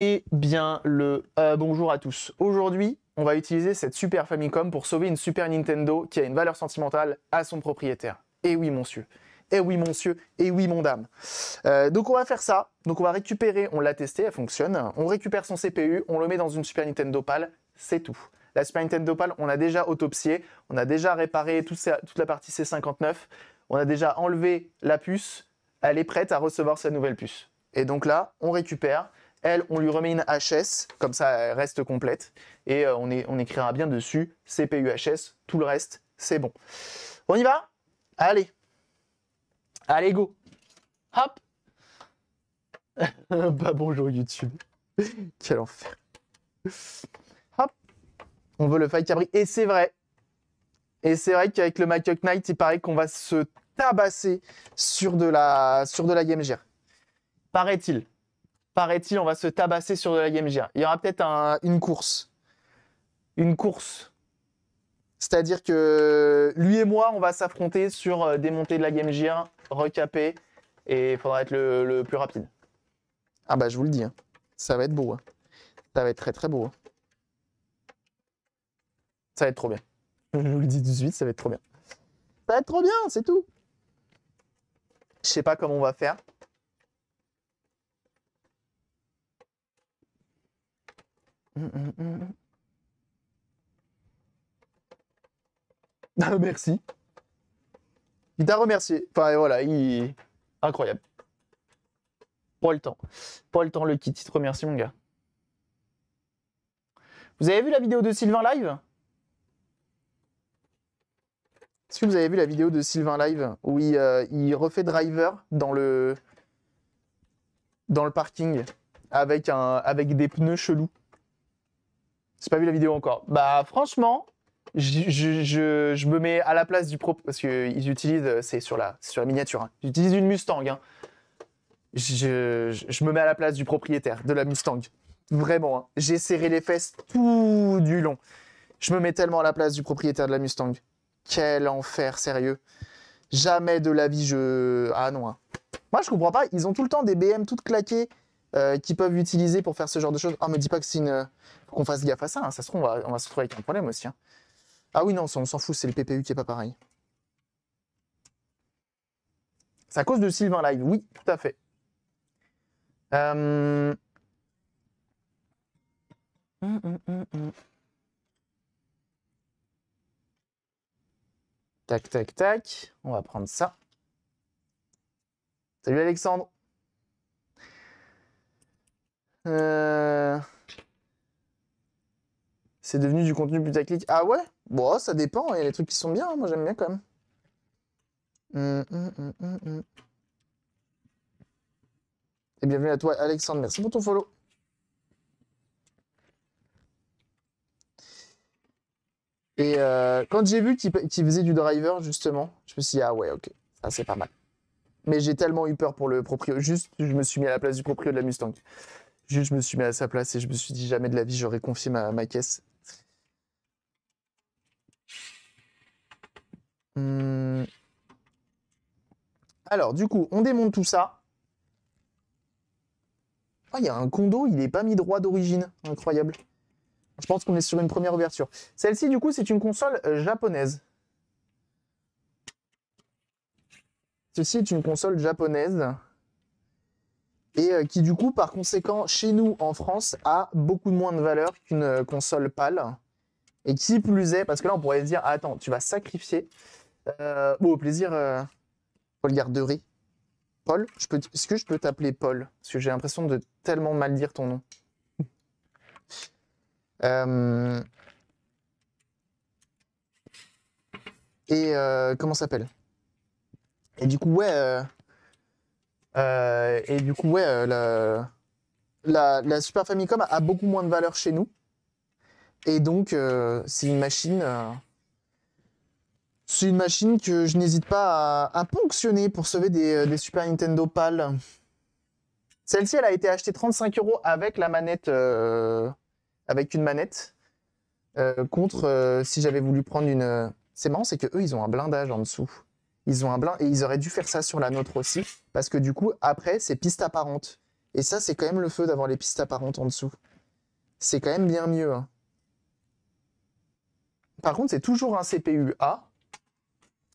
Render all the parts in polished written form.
Eh bien, bonjour à tous. Aujourd'hui, on va utiliser cette Super Famicom pour sauver une Super Nintendo qui a une valeur sentimentale à son propriétaire. Eh oui, monsieur. Eh oui, monsieur. Eh oui, mon dame. Donc, on va faire ça. Donc, on va récupérer, on l'a testé, elle fonctionne. On récupère son CPU, on le met dans une Super Nintendo PAL, c'est tout. La Super Nintendo PAL, on a déjà autopsié, on a déjà réparé toute la partie C59, on a déjà enlevé la puce, elle est prête à recevoir sa nouvelle puce. Et donc là, on récupère. Elle, on lui remet une HS, comme ça elle reste complète, et on écrira bien dessus CPU HS, tout le reste, c'est bon. On y va? Allez. Allez, go. Hop. Bah bonjour YouTube. Quel enfer. Hop. On veut le fight cabri. Et c'est vrai. Et c'est vrai qu'avec le Macaque Knight, il paraît qu'on va se tabasser sur de la Game Gear. Paraît-il. Paraît-il, on va se tabasser sur de la Game Gear. Il y aura peut-être une course. Une course. C'est-à-dire que lui et moi, on va s'affronter sur démonter de la Game Gear, recaper, et il faudra être le plus rapide. Ah bah je vous le dis, hein. Ça va être beau. Hein. Ça va être très très beau. Hein. Ça va être trop bien. Je vous le dis tout de suite, ça va être trop bien. Ça va être trop bien, c'est tout. Je sais pas comment on va faire. Merci. Il t'a remercié. Enfin voilà, incroyable. Pas le temps. Pas le temps, le kit. Il te remercie, mon gars. Vous avez vu la vidéo de Sylvain Live? Est-ce que vous avez vu la vidéo de Sylvain Live où il refait driver dans le parking avec des pneus chelous? J'ai pas vu la vidéo encore. Bah franchement, je me mets à la place du parce qu'ils utilisent, c'est sur la miniature. Hein. Ils utilisent une Mustang. Hein. Je me mets à la place du propriétaire de la Mustang. Vraiment. Hein. J'ai serré les fesses tout du long. Je me mets tellement à la place du propriétaire de la Mustang. Quel enfer, sérieux. Jamais de la vie, Ah non. Hein. Moi, je comprends pas. Ils ont tout le temps des BM toutes claquées qu'ils peuvent utiliser pour faire ce genre de choses. Ah, me dis pas que c'est une... Faut qu'on fasse gaffe à ça. Hein. Ça se trouve, on va se retrouver avec un problème aussi. Hein. Ah oui, non, on s'en fout. C'est le PPU qui est pas pareil. C'est à cause de Sylvain Live. Oui, tout à fait. Tac, tac, tac. On va prendre ça. Salut Alexandre. C'est devenu du contenu putaclic. Ah ouais? Bon, ça dépend. Il y a des trucs qui sont bien. Hein. Moi, j'aime bien quand même. Et bienvenue à toi, Alexandre. Merci pour ton follow. Et quand j'ai vu qu'il faisait du driver, justement, je me suis dit, ah ouais, ok, ça c'est pas mal. Mais j'ai tellement eu peur pour le proprio. Juste, je me suis mis à la place du proprio de la Mustang. Juste, je me suis mis à sa place et je me suis dit, jamais de la vie, j'aurais confié ma caisse. Alors, du coup, on démonte tout ça. Ah, il y a un condo, il n'est pas mis droit d'origine. Incroyable. Je pense qu'on est sur une première ouverture. Celle-ci, du coup, c'est une console japonaise. Ceci est une console japonaise. Et qui, du coup, par conséquent, chez nous, en France, a beaucoup moins de valeur qu'une console PAL. Et qui plus est, parce que là, on pourrait se dire, ah, attends, tu vas sacrifier. Bon, au plaisir, Paul Garderie. Paul, est-ce que je peux t'appeler Paul? Parce que j'ai l'impression de tellement mal dire ton nom. Et comment ça s'appelle? Et du coup, ouais... la Super Famicom a beaucoup moins de valeur chez nous. Et donc, c'est une machine... c'est une machine que je n'hésite pas à ponctionner pour sauver des Super Nintendo PAL. Celle-ci, elle a été achetée 35 € avec la manette... avec une manette. Contre, si j'avais voulu prendre une... C'est marrant, c'est qu'eux, ils ont un blindage en dessous. Ils ont un blind et ils auraient dû faire ça sur la nôtre aussi. Parce que du coup, après, c'est piste apparente. Et ça, c'est quand même le feu d'avoir les pistes apparentes en dessous. C'est quand même bien mieux. Hein. Par contre, c'est toujours un CPU A.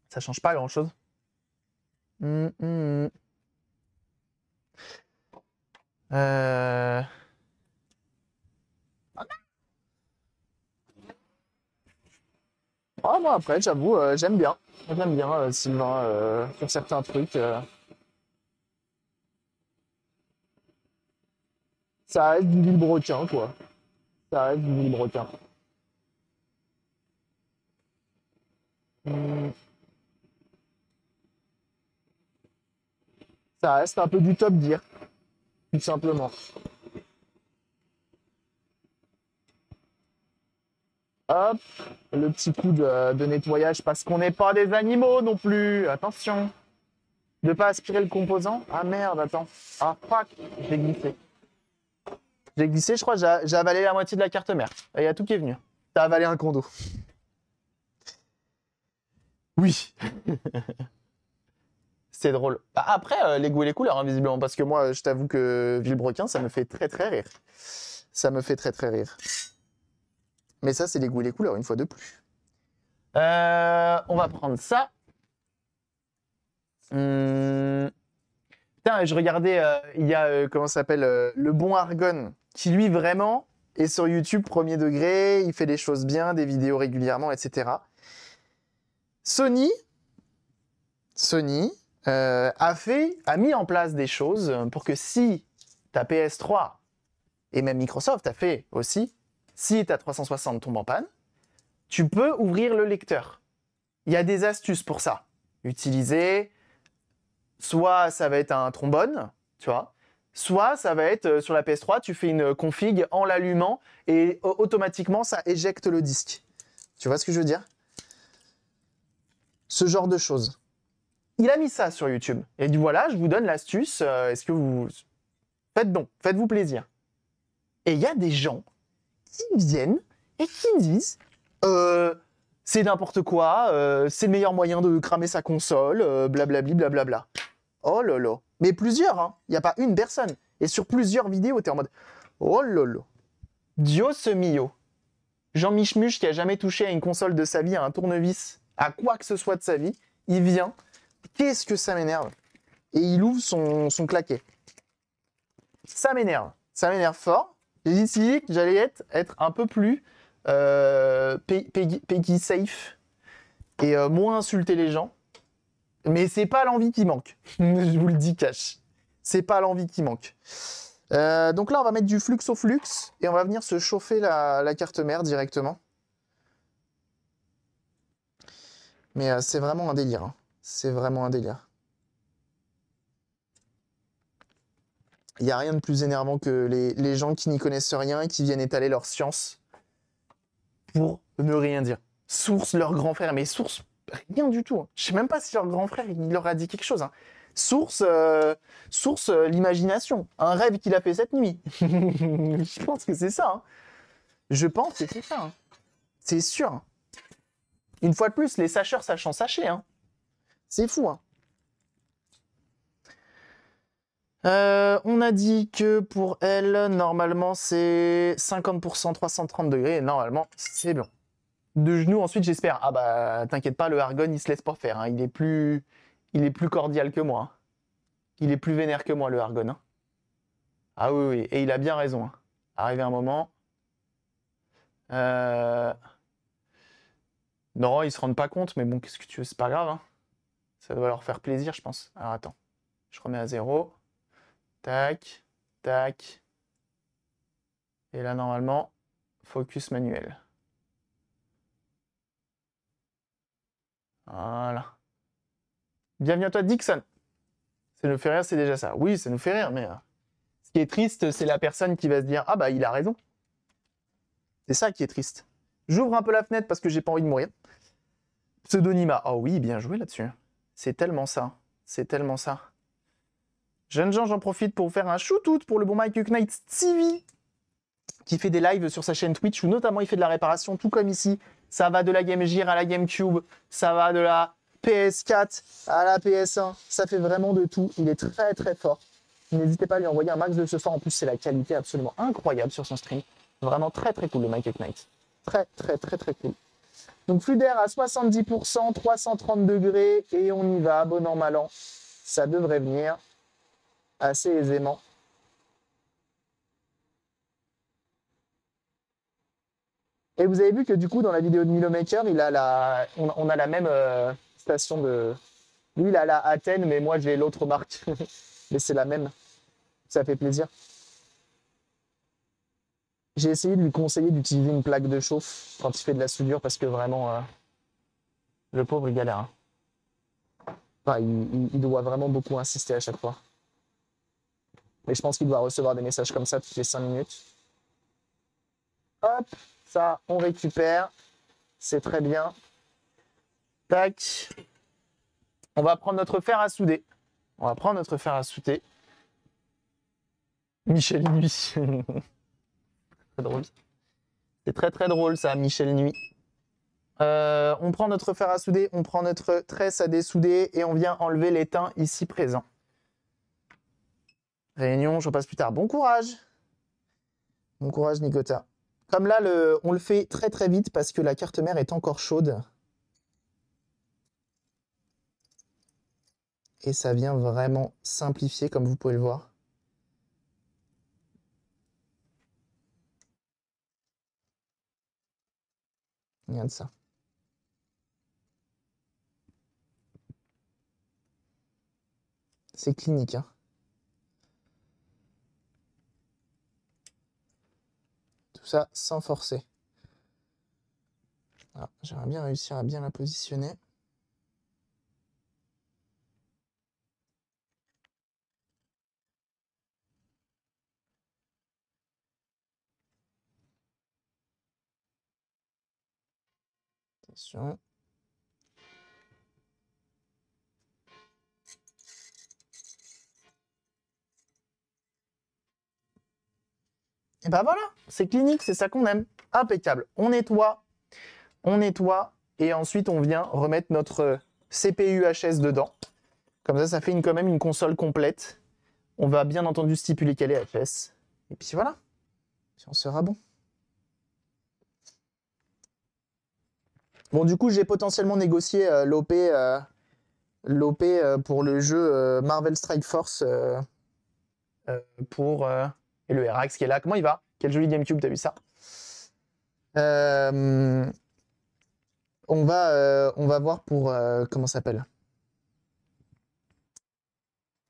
Ça change pas grand-chose. Ah, moi, après, j'avoue, j'aime bien. J'aime bien, Sylvain, sur certains trucs. Ça reste du vilebrequin, quoi. Ça reste du vilebrequin. Ça reste un peu du top gear, tout simplement. Hop, le petit coup de nettoyage, parce qu'on n'est pas des animaux non plus. Attention. De pas aspirer le composant. Ah merde, attends. Ah fuck, j'ai glissé. J'ai glissé, je crois, j'ai avalé la moitié de la carte mère. Il y a tout qui est venu. T'as avalé un condo. Oui. C'est drôle. Bah, après, les goûts et les couleurs, hein, visiblement, parce que moi, je t'avoue que Vilebrequin, ça me fait très très rire. Ça me fait très très rire. Mais ça, c'est les goûts et les couleurs, une fois de plus. On va prendre ça. Putain, je regardais, il y a, comment ça s'appelle, le bon Argonne, qui lui, vraiment, est sur YouTube, premier degré, il fait des choses bien, des vidéos régulièrement, etc. Sony a mis en place des choses pour que si ta PS3 et même Microsoft a fait aussi, si ta 360 tombe en panne, tu peux ouvrir le lecteur. Il y a des astuces pour ça. Utiliser, soit ça va être un trombone, tu vois, soit ça va être sur la PS3, tu fais une config en l'allumant et automatiquement ça éjecte le disque. Tu vois ce que je veux dire? Ce genre de choses. Il a mis ça sur YouTube. Et dit voilà, je vous donne l'astuce. Est-ce que vous... Faites donc, faites-vous plaisir. Et il y a des gens qui viennent et qui disent c'est n'importe quoi, c'est le meilleur moyen de cramer sa console, blablabli, blablabla. Oh lolo. Mais plusieurs, hein. Il n'y a pas une personne. Et sur plusieurs vidéos, t'es en mode oh lolo. Dios mio. Jean Michmuche qui a jamais touché à une console de sa vie, à un tournevis, à quoi que ce soit de sa vie, il vient. Qu'est-ce que ça m'énerve? Et il ouvre son claquet. Ça m'énerve. Ça m'énerve fort. J'ai décidé que j'allais être un peu plus Peggy safe et moins insulter les gens. Mais c'est pas l'envie qui manque. Je vous le dis cash. C'est pas l'envie qui manque. Donc là, on va mettre du flux au flux et on va venir se chauffer la carte mère directement. Mais c'est vraiment un délire. Hein. C'est vraiment un délire. Il n'y a rien de plus énervant que les gens qui n'y connaissent rien et qui viennent étaler leur science pour ne rien dire. Source leur grand frère, mais source rien du tout. Hein. Je sais même pas si leur grand frère il leur a dit quelque chose. Hein. Source l'imagination. Un rêve qu'il a fait cette nuit. Je pense que c'est ça. Hein. Je pense que c'est ça. Hein. C'est sûr. Hein. Une fois de plus, les sacheurs sachant sacher. Hein. C'est fou. Hein. On a dit que pour elle, normalement, c'est 50% 330 degrés. Et normalement, c'est bon. De genoux, ensuite, j'espère. Ah bah, t'inquiète pas, le Argonne, il se laisse pas faire. Hein. Il est plus cordial que moi. Hein. Il est plus vénère que moi, le Argonne. Hein. Ah oui, oui. Et il a bien raison. Hein. Arrivé un moment... Non, ils se rendent pas compte, mais bon, qu'est-ce que tu veux, c'est pas grave. Hein. Ça doit leur faire plaisir, je pense. Alors, attends. Je remets à 0. Tac, tac. Et là, normalement, focus manuel. Voilà. Bienvenue à toi, Dixon. Ça nous fait rire, c'est déjà ça. Oui, ça nous fait rire, mais ce qui est triste, c'est la personne qui va se dire « Ah bah, il a raison ». C'est ça qui est triste. J'ouvre un peu la fenêtre parce que j'ai pas envie de mourir. Pseudonymat. Oh oui, bien joué là-dessus. C'est tellement ça. C'est tellement ça. Jeunes gens, j'en profite pour vous faire un shoot-out pour le bon Mike Knight TV qui fait des lives sur sa chaîne Twitch où notamment il fait de la réparation, tout comme ici. Ça va de la Game Gear à la GameCube, ça va de la PS4 à la PS1, ça fait vraiment de tout. Il est très très fort. N'hésitez pas à lui envoyer un max de ce soir. En plus, c'est la qualité absolument incroyable sur son stream. Vraiment très très cool le Mike Knight. Très très très très cool. Donc flux d'air à 70%, 330 degrés et on y va, bon an mal an. Ça devrait venir assez aisément. Et vous avez vu que du coup dans la vidéo de Milomaker, on a la même station de... Lui il a la Athènes mais moi j'ai l'autre marque. Mais c'est la même. Ça fait plaisir. J'ai essayé de lui conseiller d'utiliser une plaque de chauffe quand il fait de la soudure parce que vraiment, le pauvre il galère. Hein. Enfin, il doit vraiment beaucoup insister à chaque fois. Mais je pense qu'il doit recevoir des messages comme ça toutes les 5 minutes. Hop, ça, on récupère. C'est très bien. Tac. On va prendre notre fer à souder. On va prendre notre fer à souder. Michel Nuit. Très drôle. C'est très très drôle ça, Michel Nuit. On prend notre fer à souder, on prend notre tresse à dessouder et on vient enlever l'étain ici présent. Réunion, je repasse plus tard. Bon courage. Bon courage, Nicota. Comme là, on le fait très très vite parce que la carte mère est encore chaude. Et ça vient vraiment simplifier, comme vous pouvez le voir. Regarde ça. C'est clinique, hein. Tout ça sans forcer. Ah, j'aimerais bien réussir à bien la positionner. Attention. Et ben voilà, c'est clinique, c'est ça qu'on aime. Impeccable. On nettoie, et ensuite on vient remettre notre CPU HS dedans. Comme ça fait quand même une console complète. On va bien entendu stipuler qu'elle est HS. Et puis voilà, puis on sera bon. Bon, du coup, j'ai potentiellement négocié l'OP pour le jeu Marvel Strike Force et le RX qui est là. Comment il va? Quel joli GameCube, t'as vu ça? On va voir pour... comment ça s'appelle?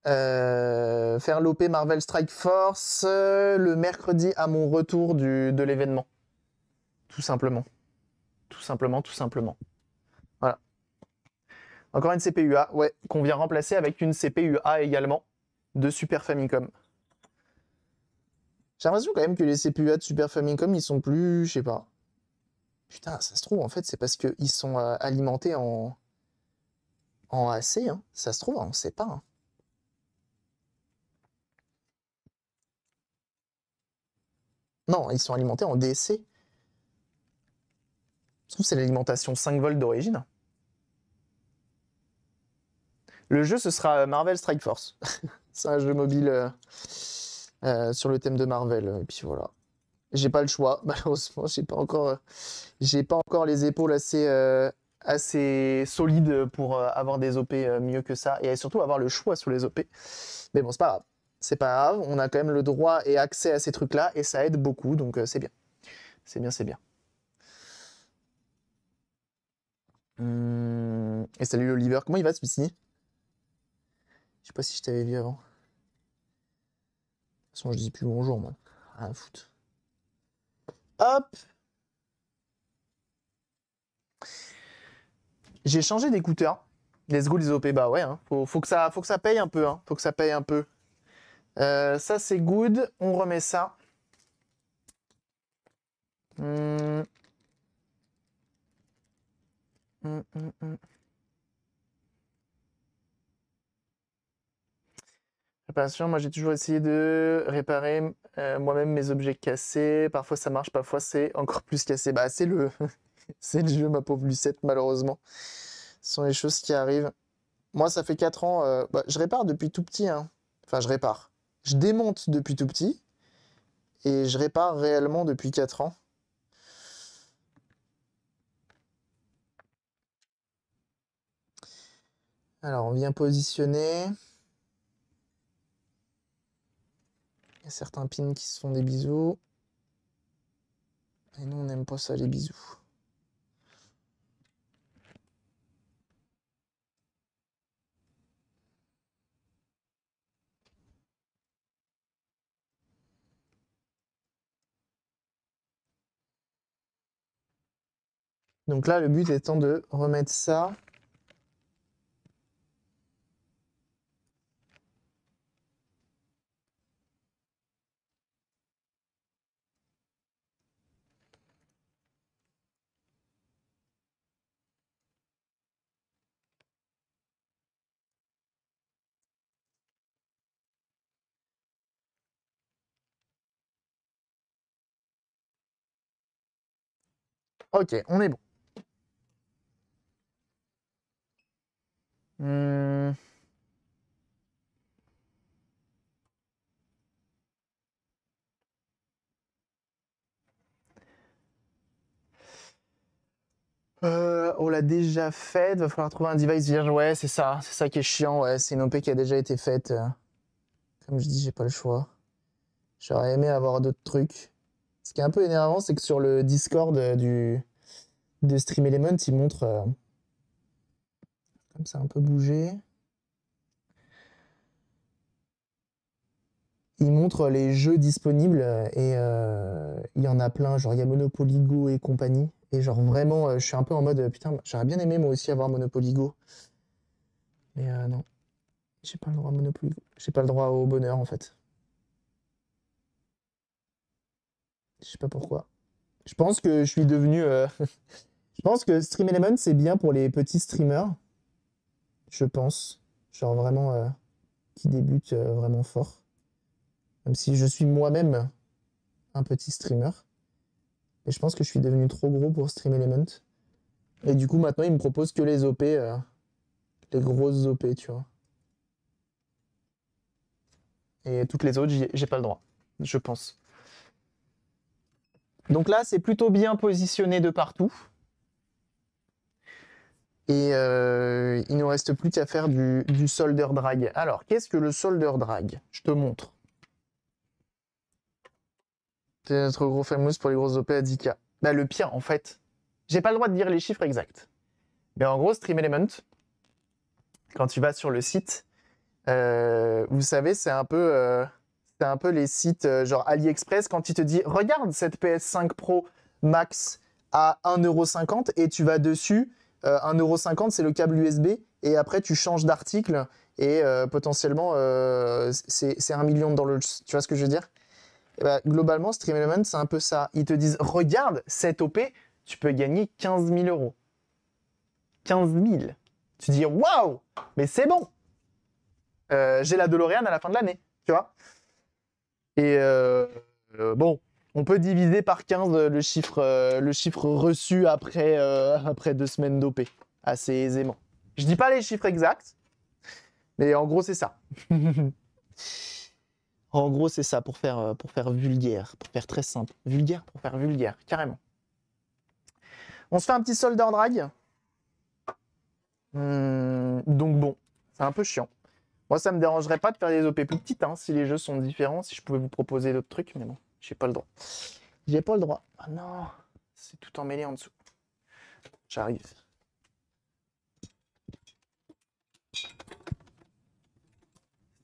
Faire l'OP Marvel Strike Force le mercredi à mon retour de l'événement. Tout simplement. Tout simplement. Voilà. Encore une CPU A, ouais, qu'on vient remplacer avec une CPU A également de Super Famicom. J'ai l'impression quand même que les CPU A de Super Famicom, ils sont plus... Je sais pas. Putain, ça se trouve, en fait, c'est parce qu'ils sont alimentés en AC. Hein. Ça se trouve, on sait pas. Hein. Non, ils sont alimentés en DC. Je trouve que c'est l'alimentation 5 volts d'origine. Le jeu, ce sera Marvel Strike Force. C'est un jeu mobile sur le thème de Marvel. Et puis voilà. J'ai pas le choix, malheureusement. J'ai pas encore les épaules assez solides pour avoir des OP mieux que ça. Et surtout avoir le choix sur les OP. Mais bon, c'est pas grave. C'est pas grave. On a quand même le droit et accès à ces trucs-là. Et ça aide beaucoup. Donc c'est bien. C'est bien, c'est bien. Et salut Oliver. Comment il va celui-ci? Je sais pas si je t'avais vu avant. De toute façon, je dis plus bonjour, moi. Rien à foutre. Hop! J'ai changé d'écouteur. Let's go les OP. Bah ouais, hein. Faut que ça paye un peu. Hein. Faut que ça paye un peu. Ça, c'est good. On remet ça. Réparation, moi j'ai toujours essayé de réparer moi-même mes objets cassés. Parfois ça marche, parfois c'est encore plus cassé. Bah c'est le jeu, ma pauvre Lucette, malheureusement. Ce sont les choses qui arrivent. Moi ça fait 4 ans, je répare depuis tout petit. Hein. Enfin je répare. Je démonte depuis tout petit et je répare réellement depuis 4 ans. Alors, on vient positionner. Il y a certains pins qui se font des bisous. Et nous, on n'aime pas ça, les bisous. Donc là, le but étant de remettre ça. Ok, on est bon. Hmm. On l'a déjà faite, va falloir trouver un device vierge. Ouais, c'est ça qui est chiant. Ouais, c'est une OP qui a déjà été faite. Comme je dis, j'ai pas le choix. J'aurais aimé avoir d'autres trucs. Ce qui est un peu énervant, c'est que sur le Discord de Stream Element, il montre. Comme ça a un peu bougé. Il montre les jeux disponibles et il y en a plein. Genre, il y a Monopoly Go et compagnie. Et genre, vraiment, je suis un peu en mode putain, j'aurais bien aimé moi aussi avoir Monopoly Go. Mais non, j'ai pas le droit à Monopoly Go. J'ai pas le droit au bonheur en fait. Je sais pas pourquoi. Je pense que je suis devenu. Je pense que Stream Element, c'est bien pour les petits streamers. Je pense. Genre vraiment qui débutent vraiment fort. Même si je suis moi-même un petit streamer. Mais je pense que je suis devenu trop gros pour Stream Element. Et du coup, maintenant, il me propose que les OP, les grosses OP, tu vois. Et toutes les autres, j'ai pas le droit, je pense. Donc là, c'est plutôt bien positionné de partout. Et il nous reste plus qu'à faire du solder drag. Alors, qu'est-ce que le solder drag? Je te montre. C'est notre gros famous pour les grosses OP à 10K. Bah, le pire, en fait, j'ai pas le droit de dire les chiffres exacts. Mais en gros, Stream Element, quand tu vas sur le site, vous savez, c'est un peu les sites genre AliExpress quand il te dit regarde cette PS5 Pro Max à 1,50€ et tu vas dessus, 1,50€ c'est le câble USB et après tu changes d'article et potentiellement c'est 1 million de dollars. Tu vois ce que je veux dire? Et bah, globalement, Stream Element, c'est un peu ça. Ils te disent regarde cette OP, tu peux gagner 15 000 euros. 15 000. Tu dis waouh, mais c'est bon. J'ai la DeLorean à la fin de l'année, tu vois. Et bon, on peut diviser par 15 le chiffre reçu après 2 semaines d'OP, assez aisément. Je dis pas les chiffres exacts, mais en gros, c'est ça. En gros, c'est ça, pour faire vulgaire, pour faire très simple. Vulgaire pour faire vulgaire, carrément. On se fait un petit solder drag. Donc bon, c'est un peu chiant. Moi, ça me dérangerait pas de faire des OP plus petites, hein, si les jeux sont différents, si je pouvais vous proposer d'autres trucs, mais bon, j'ai pas le droit. J'ai pas le droit. Ah non, c'est tout emmêlé en dessous. J'arrive. C'est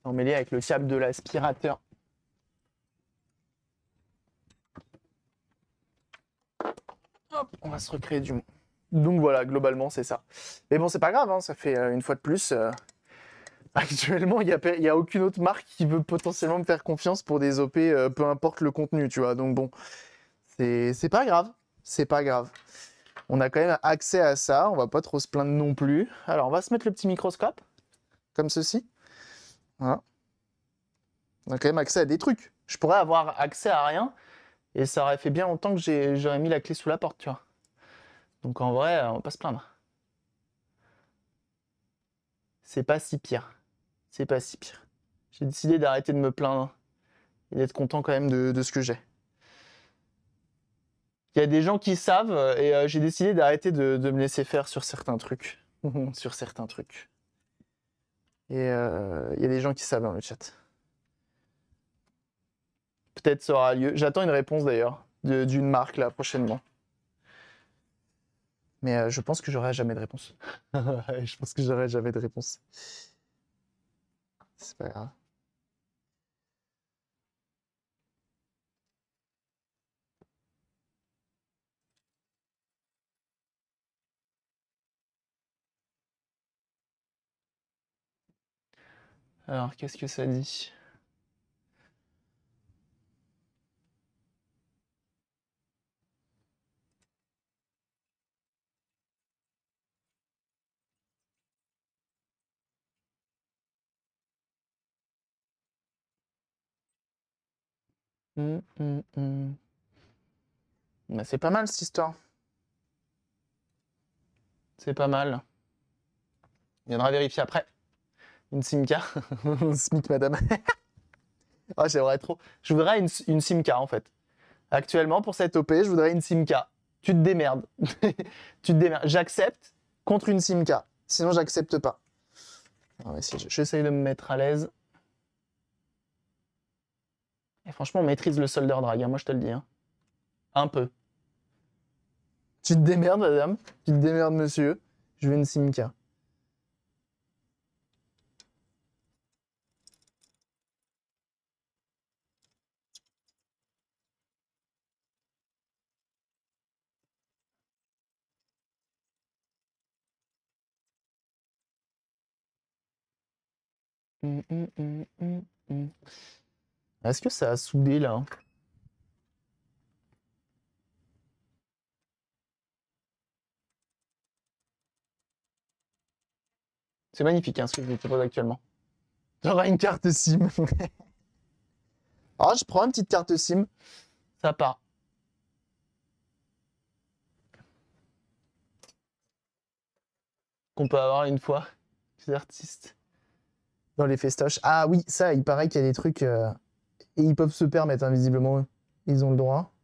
emmêlé avec le câble de l'aspirateur. Hop, on va se recréer du mot. Donc voilà, globalement, c'est ça. Mais bon, c'est pas grave, hein, ça fait une fois de plus. Actuellement, il y a aucune autre marque qui veut potentiellement me faire confiance pour des OP, peu importe le contenu, tu vois. Donc bon, c'est pas grave. C'est pas grave. On a quand même accès à ça, on va pas trop se plaindre non plus. Alors, on va se mettre le petit microscope, comme ceci. Voilà. On a quand même accès à des trucs. Je pourrais avoir accès à rien, et ça aurait fait bien longtemps que j'aurais mis la clé sous la porte, tu vois. Donc en vrai, on va pas se plaindre. C'est pas si pire. C'est pas si pire. J'ai décidé d'arrêter de me plaindre et d'être content quand même de ce que j'ai. Il y a des gens qui savent et j'ai décidé d'arrêter de me laisser faire sur certains trucs. Sur certains trucs. Et il y a des gens qui savent dans le chat. Peut-être ça aura lieu. J'attends une réponse d'ailleurs d'une marque là prochainement. Mais je pense que j'aurai jamais de réponse. Je pense que j'aurai jamais de réponse. C'est pas grave. Alors, qu'est-ce que ça dit? Bah, c'est pas mal cette histoire. C'est pas mal. Il viendra vérifier après. Une SIMCA. SMIC, madame. Oh, j'aimerais trop. Je voudrais une SIMCA en fait. Actuellement, pour cette OP, je voudrais une SIMCA. Tu te démerdes. Tu te démerdes. J'accepte contre une SIMCA. Sinon, j'accepte pas. On va essayer. J'essaye de me mettre à l'aise. Et franchement, on maîtrise le solder drag, hein, moi je te le dis. Hein. Un peu. Tu te démerdes, madame. Tu te démerdes, monsieur. Je veux une SIMCA. Est-ce que ça a soudé là? C'est magnifique hein, ce que je vous propose actuellement. J'aurai une carte SIM. Alors je prends une petite carte SIM. Ça part. Qu'on peut avoir une fois. Les artistes. Dans les festoches. Ah oui, ça, il paraît qu'il y a des trucs... et ils peuvent se permettre, hein, visiblement. Ils ont le droit.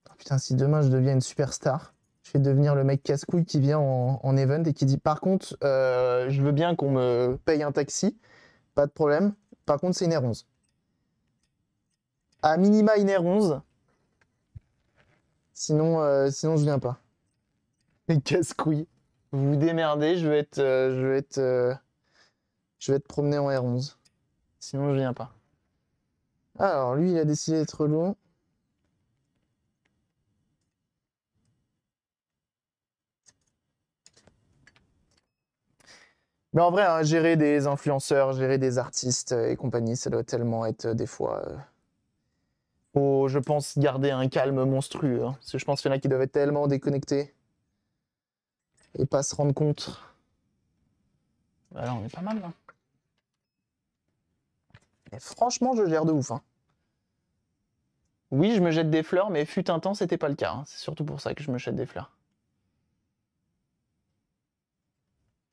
Oh, putain, si demain je deviens une superstar, je vais devenir le mec casse-couille qui vient en event et qui dit par contre, je veux bien qu'on me paye un taxi, pas de problème. Par contre, c'est une R11. À minima une R11. Sinon je viens pas. Mais casse-couille. Vous vous démerdez, je vais être promené en R11. Sinon je viens pas. Alors lui il a décidé d'être long. Mais en vrai, hein, gérer des influenceurs, gérer des artistes et compagnie, ça doit tellement être des fois... faut, je pense, garder un calme monstrueux. Hein, parce que je pense qu'il y en a qui doivent être tellement déconnectés et pas se rendre compte. Voilà, on est pas mal là. Et franchement, je gère de ouf. Hein. Oui, je me jette des fleurs, mais fut un temps, c'était pas le cas. Hein. C'est surtout pour ça que je me jette des fleurs.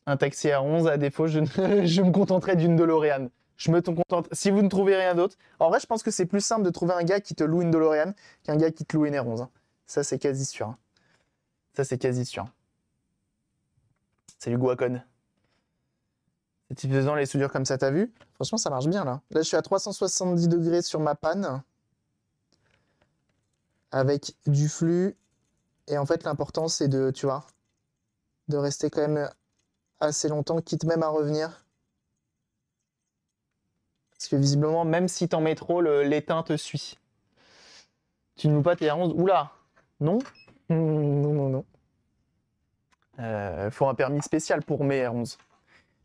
Un taxi à 11, à défaut, je me contenterai d'une DeLorean. Je me contente. Si vous ne trouvez rien d'autre. En vrai, je pense que c'est plus simple de trouver un gars qui te loue une DeLorean qu'un gars qui te loue une R11. Hein. Ça, c'est quasi sûr. Hein. Ça, c'est quasi sûr. Salut Guacon. Faisant les soudures comme ça, t'as vu? Franchement, ça marche bien là. Là, je suis à 370 degrés sur ma panne. Avec du flux. Et en fait, l'important, c'est de, tu vois, de rester quand même assez longtemps, quitte même à revenir. Parce que visiblement, même si t'en mets trop, l'étain te suit. Tu ne loues pas tes R11. Oula! Non? Non. Faut un permis spécial pour mes R11.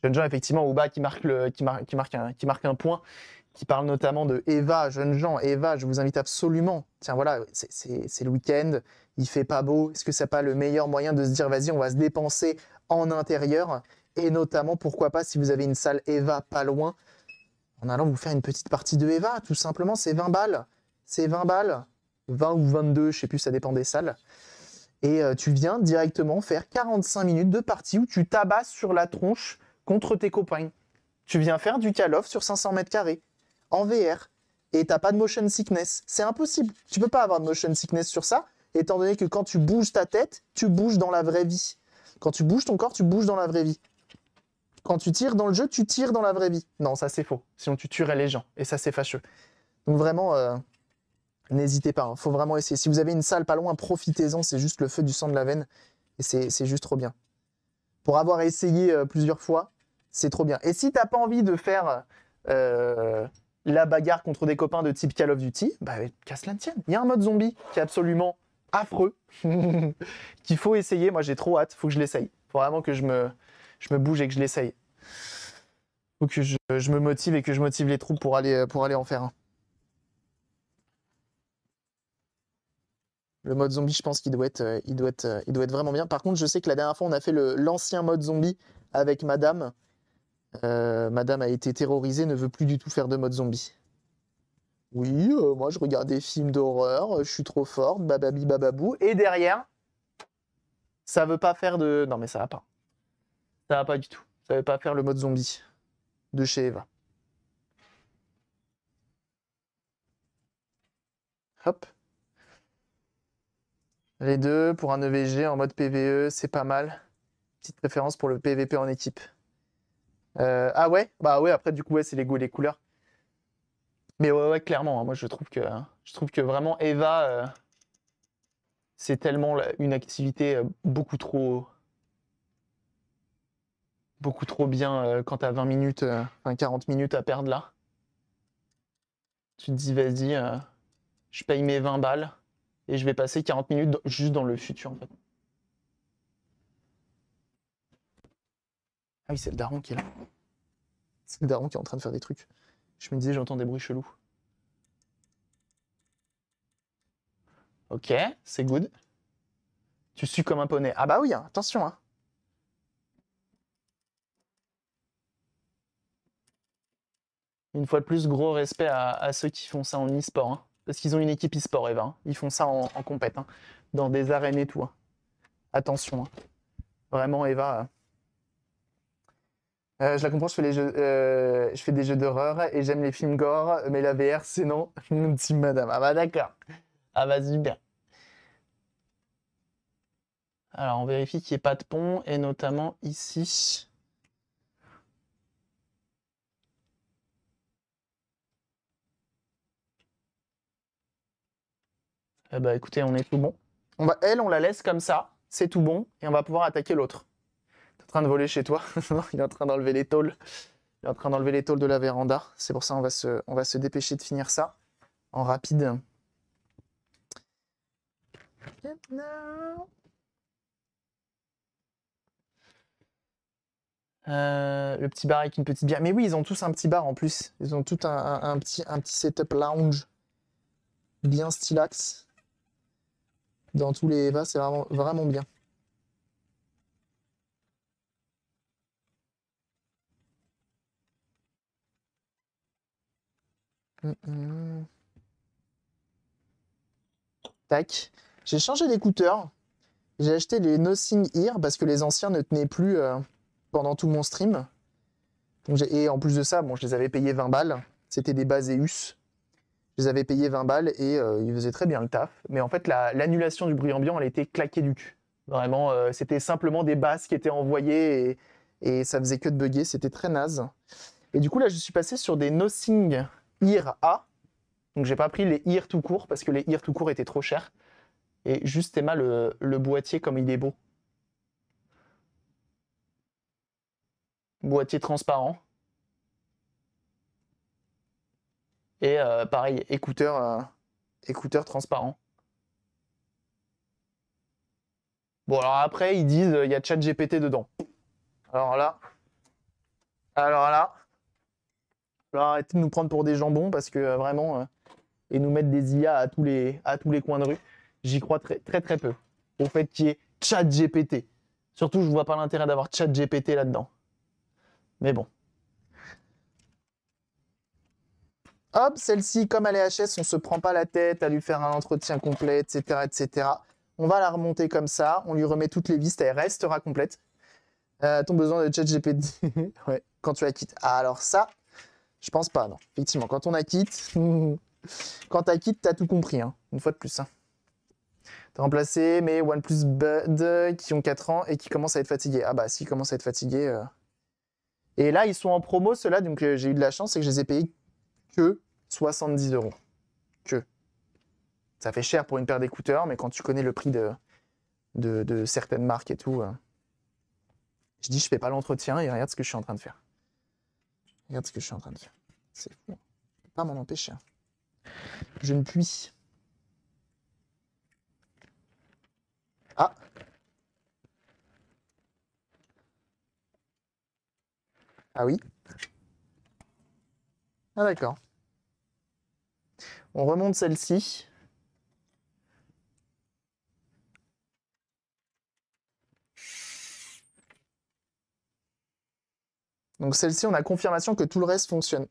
Jeune gens, effectivement, au bas qui marque un point, qui parle notamment de Eva, jeune gens, Eva, je vous invite absolument. Tiens, voilà, c'est le week-end, il fait pas beau. Est-ce que c'est pas le meilleur moyen de se dire, vas-y, on va se dépenser en intérieur? Et notamment, pourquoi pas, si vous avez une salle Eva pas loin, en allant vous faire une petite partie de Eva, tout simplement, c'est 20 balles. C'est 20 balles. 20 ou 22, je sais plus, ça dépend des salles. Et tu viens directement faire 45 minutes de partie où tu tabasses sur la tronche contre tes copains. Tu viens faire du Call of sur 500 mètres carrés, en VR, et t'as pas de motion sickness. C'est impossible. Tu peux pas avoir de motion sickness sur ça, étant donné que quand tu bouges ta tête, tu bouges dans la vraie vie. Quand tu bouges ton corps, tu bouges dans la vraie vie. Quand tu tires dans le jeu, tu tires dans la vraie vie. Non, ça c'est faux. Sinon tu tuerais les gens, et ça c'est fâcheux. Donc vraiment, n'hésitez pas. Faut vraiment essayer. Si vous avez une salle pas loin, profitez-en. C'est juste le feu du sang de la veine, et c'est juste trop bien. Pour avoir essayé plusieurs fois, c'est trop bien. Et si t'as pas envie de faire la bagarre contre des copains de type Call of Duty, bah casse la tienne. Il y a un mode zombie qui est absolument affreux, qu'il faut essayer. Moi j'ai trop hâte, faut que je l'essaye. Faut vraiment que je me bouge et que je l'essaye. Faut que je me motive et que je motive les troupes pour aller en faire un. Le mode zombie, je pense qu'il doit être vraiment bien. Par contre, je sais que la dernière fois, on a fait l'ancien mode zombie avec Madame. Madame a été terrorisée, ne veut plus du tout faire de mode zombie. Oui, moi je regarde des films d'horreur, je suis trop forte, bababi bababou. Et derrière, ça veut pas faire de... Non mais ça va pas. Ça va pas du tout. Ça veut pas faire le mode zombie de chez Eva. Hop. Les deux pour un EVG en mode PVE, c'est pas mal. Petite préférence pour le PVP en équipe. Ah ouais? Bah ouais, après du coup, ouais, c'est les goûts et les couleurs. Mais ouais, clairement, hein, moi je trouve que vraiment Eva, c'est tellement une activité beaucoup trop bien quand t'as 20 minutes, enfin 40 minutes à perdre là. Tu te dis, vas-y, je paye mes 20 balles et je vais passer 40 minutes juste dans le futur en fait. Ah oui, c'est le daron qui est là. C'est le daron qui est en train de faire des trucs. Je me disais, j'entends des bruits chelous. Ok, c'est good. Tu sues comme un poney. Ah bah oui, hein, attention. Hein. Une fois de plus, gros respect à ceux qui font ça en e-sport. Hein, parce qu'ils ont une équipe e-sport, Eva. Hein. Ils font ça en compète, hein, dans des arènes et tout. Hein. Attention. Hein. Vraiment, Eva. Je la comprends, je fais des jeux d'horreur et j'aime les films gore, mais la VR, c'est non. Team Madame. Ah bah d'accord. Ah bah super. Alors, on vérifie qu'il n'y ait pas de pont, et notamment ici. Eh bah écoutez, on est tout bon. Elle, on la laisse comme ça, c'est tout bon, et on va pouvoir attaquer l'autre. T'es en train de voler chez toi? Non, il est en train d'enlever les tôles. Il est en train d'enlever les tôles de la véranda. C'est pour ça qu'on va se dépêcher de finir ça en rapide. Le petit bar avec une petite bière. Mais oui, ils ont tous un petit bar en plus. Ils ont tout un petit setup lounge bien stylax. Dans tous les Eva, c'est vraiment, vraiment bien. Tac. J'ai changé d'écouteur. J'ai acheté les Nothing Ear parce que les anciens ne tenaient plus pendant tout mon stream. Donc et en plus de ça, bon, je les avais payés 20 balles. C'était des Baseus. Je les avais payés 20 balles et ils faisaient très bien le taf. Mais en fait, l'annulation du bruit ambiant, elle était claquée du cul. Vraiment, c'était simplement des basses qui étaient envoyées et ça faisait que de bugger. C'était très naze. Et du coup, là, je suis passé sur des Nothing Ear A. Donc, j'ai pas pris les Ear tout court parce que les Ear tout court étaient trop chers. Et juste, Emma, le boîtier, comme il est beau. Boîtier transparent. Et pareil, écouteur transparent. Bon, alors après, ils disent il y a ChatGPT dedans. Alors là, arrêtez de nous prendre pour des jambons parce que vraiment, et nous mettre des IA à tous les coins de rue, j'y crois très, très très peu. Au fait qu'il y ait ChatGPT. Surtout, je vois pas l'intérêt d'avoir ChatGPT là-dedans. Mais bon. Hop, celle-ci, comme à l'EHS, on se prend pas la tête à lui faire un entretien complet, etc., etc. on va la remonter comme ça, on lui remet toutes les vis, elle restera complète. Ton besoin de ChatGPT, ouais, quand tu la quittes. Ah, alors ça, je pense pas, non. Effectivement, quand on la quitte, quand tu la quittes, t'as tout compris, hein, une fois de plus. Hein. T'as remplacé mes OnePlus Bud qui ont 4 ans et qui commencent à être fatigués. Ah bah, s'ils commencent à être fatigués... Et là, ils sont en promo, ceux-là, donc j'ai eu de la chance, c'est que je les ai payés que 70 €. Que. Ça fait cher pour une paire d'écouteurs, mais quand tu connais le prix de certaines marques et tout, je dis je fais pas l'entretien et regarde ce que je suis en train de faire. Regarde ce que je suis en train de faire. C'est fou. Je peux pas m'en empêcher. Je ne puis. Ah. Ah oui. Ah d'accord. On remonte celle-ci. Donc celle-ci, on a confirmation que tout le reste fonctionne.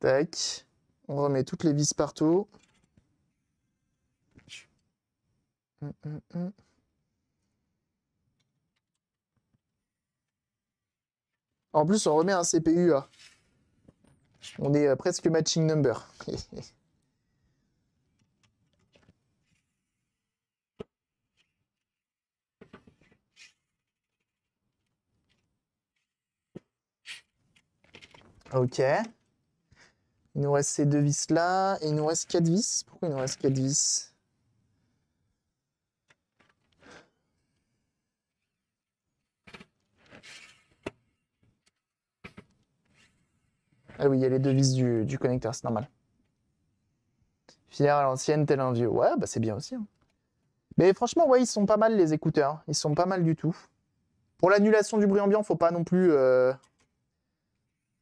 Tac. On remet toutes les vis partout. En plus, on remet un CPU. On est presque matching number. Ok. Il nous reste ces 2 vis là. Et il nous reste 4 vis. Pourquoi il nous reste 4 vis? Ah oui, il y a les 2 vis du connecteur, c'est normal. Filaire à l'ancienne, tel un vieux. Ouais, bah c'est bien aussi. Hein. Mais franchement, ouais, ils sont pas mal les écouteurs. Ils sont pas mal du tout. Pour l'annulation du bruit ambiant, faut pas non plus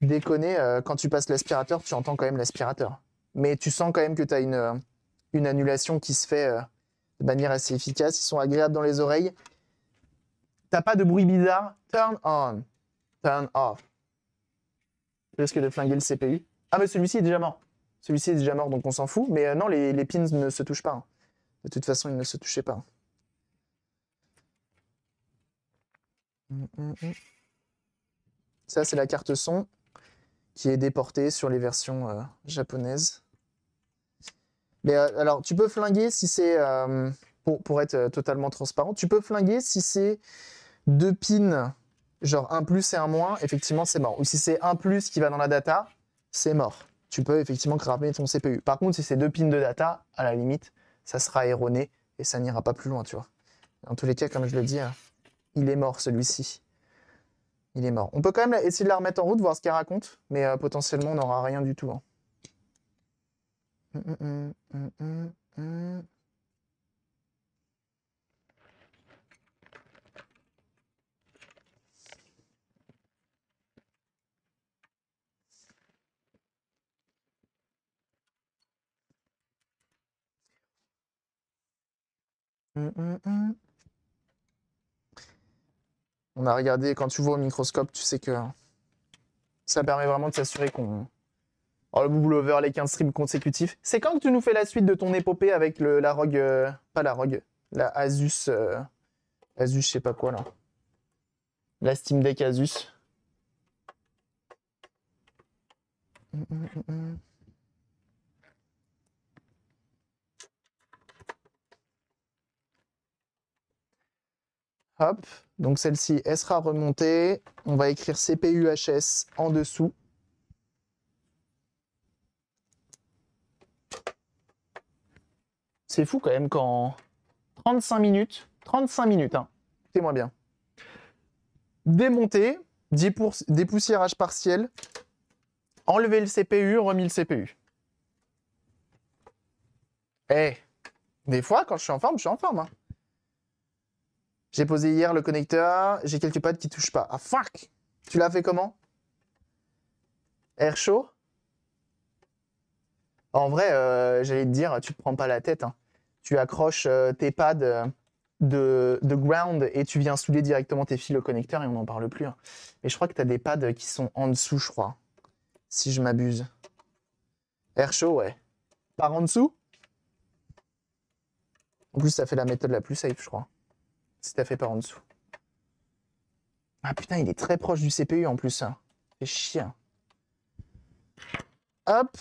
déconner. Quand tu passes l'aspirateur, tu entends quand même l'aspirateur. Mais tu sens quand même que tu as une annulation qui se fait de manière assez efficace. Ils sont agréables dans les oreilles. T'as pas de bruit bizarre. Turn on. Turn off. Tu risques de flinguer le CPU. Ah, mais celui-ci est déjà mort. Celui-ci est déjà mort, donc on s'en fout. Mais non, les pins ne se touchent pas. Hein. De toute façon, ils ne se touchaient pas. Ça, c'est la carte son qui est déportée sur les versions japonaises. Mais alors, tu peux flinguer si c'est... pour être totalement transparent, tu peux flinguer si c'est 2 pins, genre un plus et un moins, effectivement, c'est mort. Ou si c'est un plus qui va dans la data, c'est mort. Tu peux effectivement cramer ton CPU. Par contre, si c'est 2 pins de data, à la limite, ça sera erroné et ça n'ira pas plus loin, tu vois. En tous les cas, comme je le dis, il est mort celui-ci. Il est mort. On peut quand même essayer de la remettre en route, voir ce qu'elle raconte, mais potentiellement, on n'aura rien du tout. Hein. On a regardé, quand tu vois au microscope, tu sais que ça permet vraiment de s'assurer qu'on... Oh, le bubble over, les 15 streams consécutifs. C'est quand que tu nous fais la suite de ton épopée avec la ROG... pas la ROG, la Asus... Asus, je sais pas quoi, là. La Steam Deck Asus. Hop, donc celle-ci, elle sera remontée. On va écrire CPU HS en dessous. C'est fou quand même qu'en 35 minutes, hein, écoutez-moi bien. Démonter, dépoussiérage partiel, enlever le CPU, remis le CPU. Eh, des fois, quand je suis en forme, je suis en forme. Hein. J'ai posé hier le connecteur, j'ai quelques pads qui touchent pas. Ah fuck! Tu l'as fait comment? Air chaud? En vrai, j'allais te dire, tu te prends pas la tête. Hein. Tu accroches tes pads de ground et tu viens souder directement tes fils au connecteur et on n'en parle plus. Hein. Mais je crois que tu as des pads qui sont en dessous, je crois. Si je m'abuse. Air chaud, ouais. Par en dessous? En plus, ça fait la méthode la plus safe, je crois. Si t'as fait par en dessous. Ah putain, il est très proche du CPU en plus. Hein. Fait chier. Hop.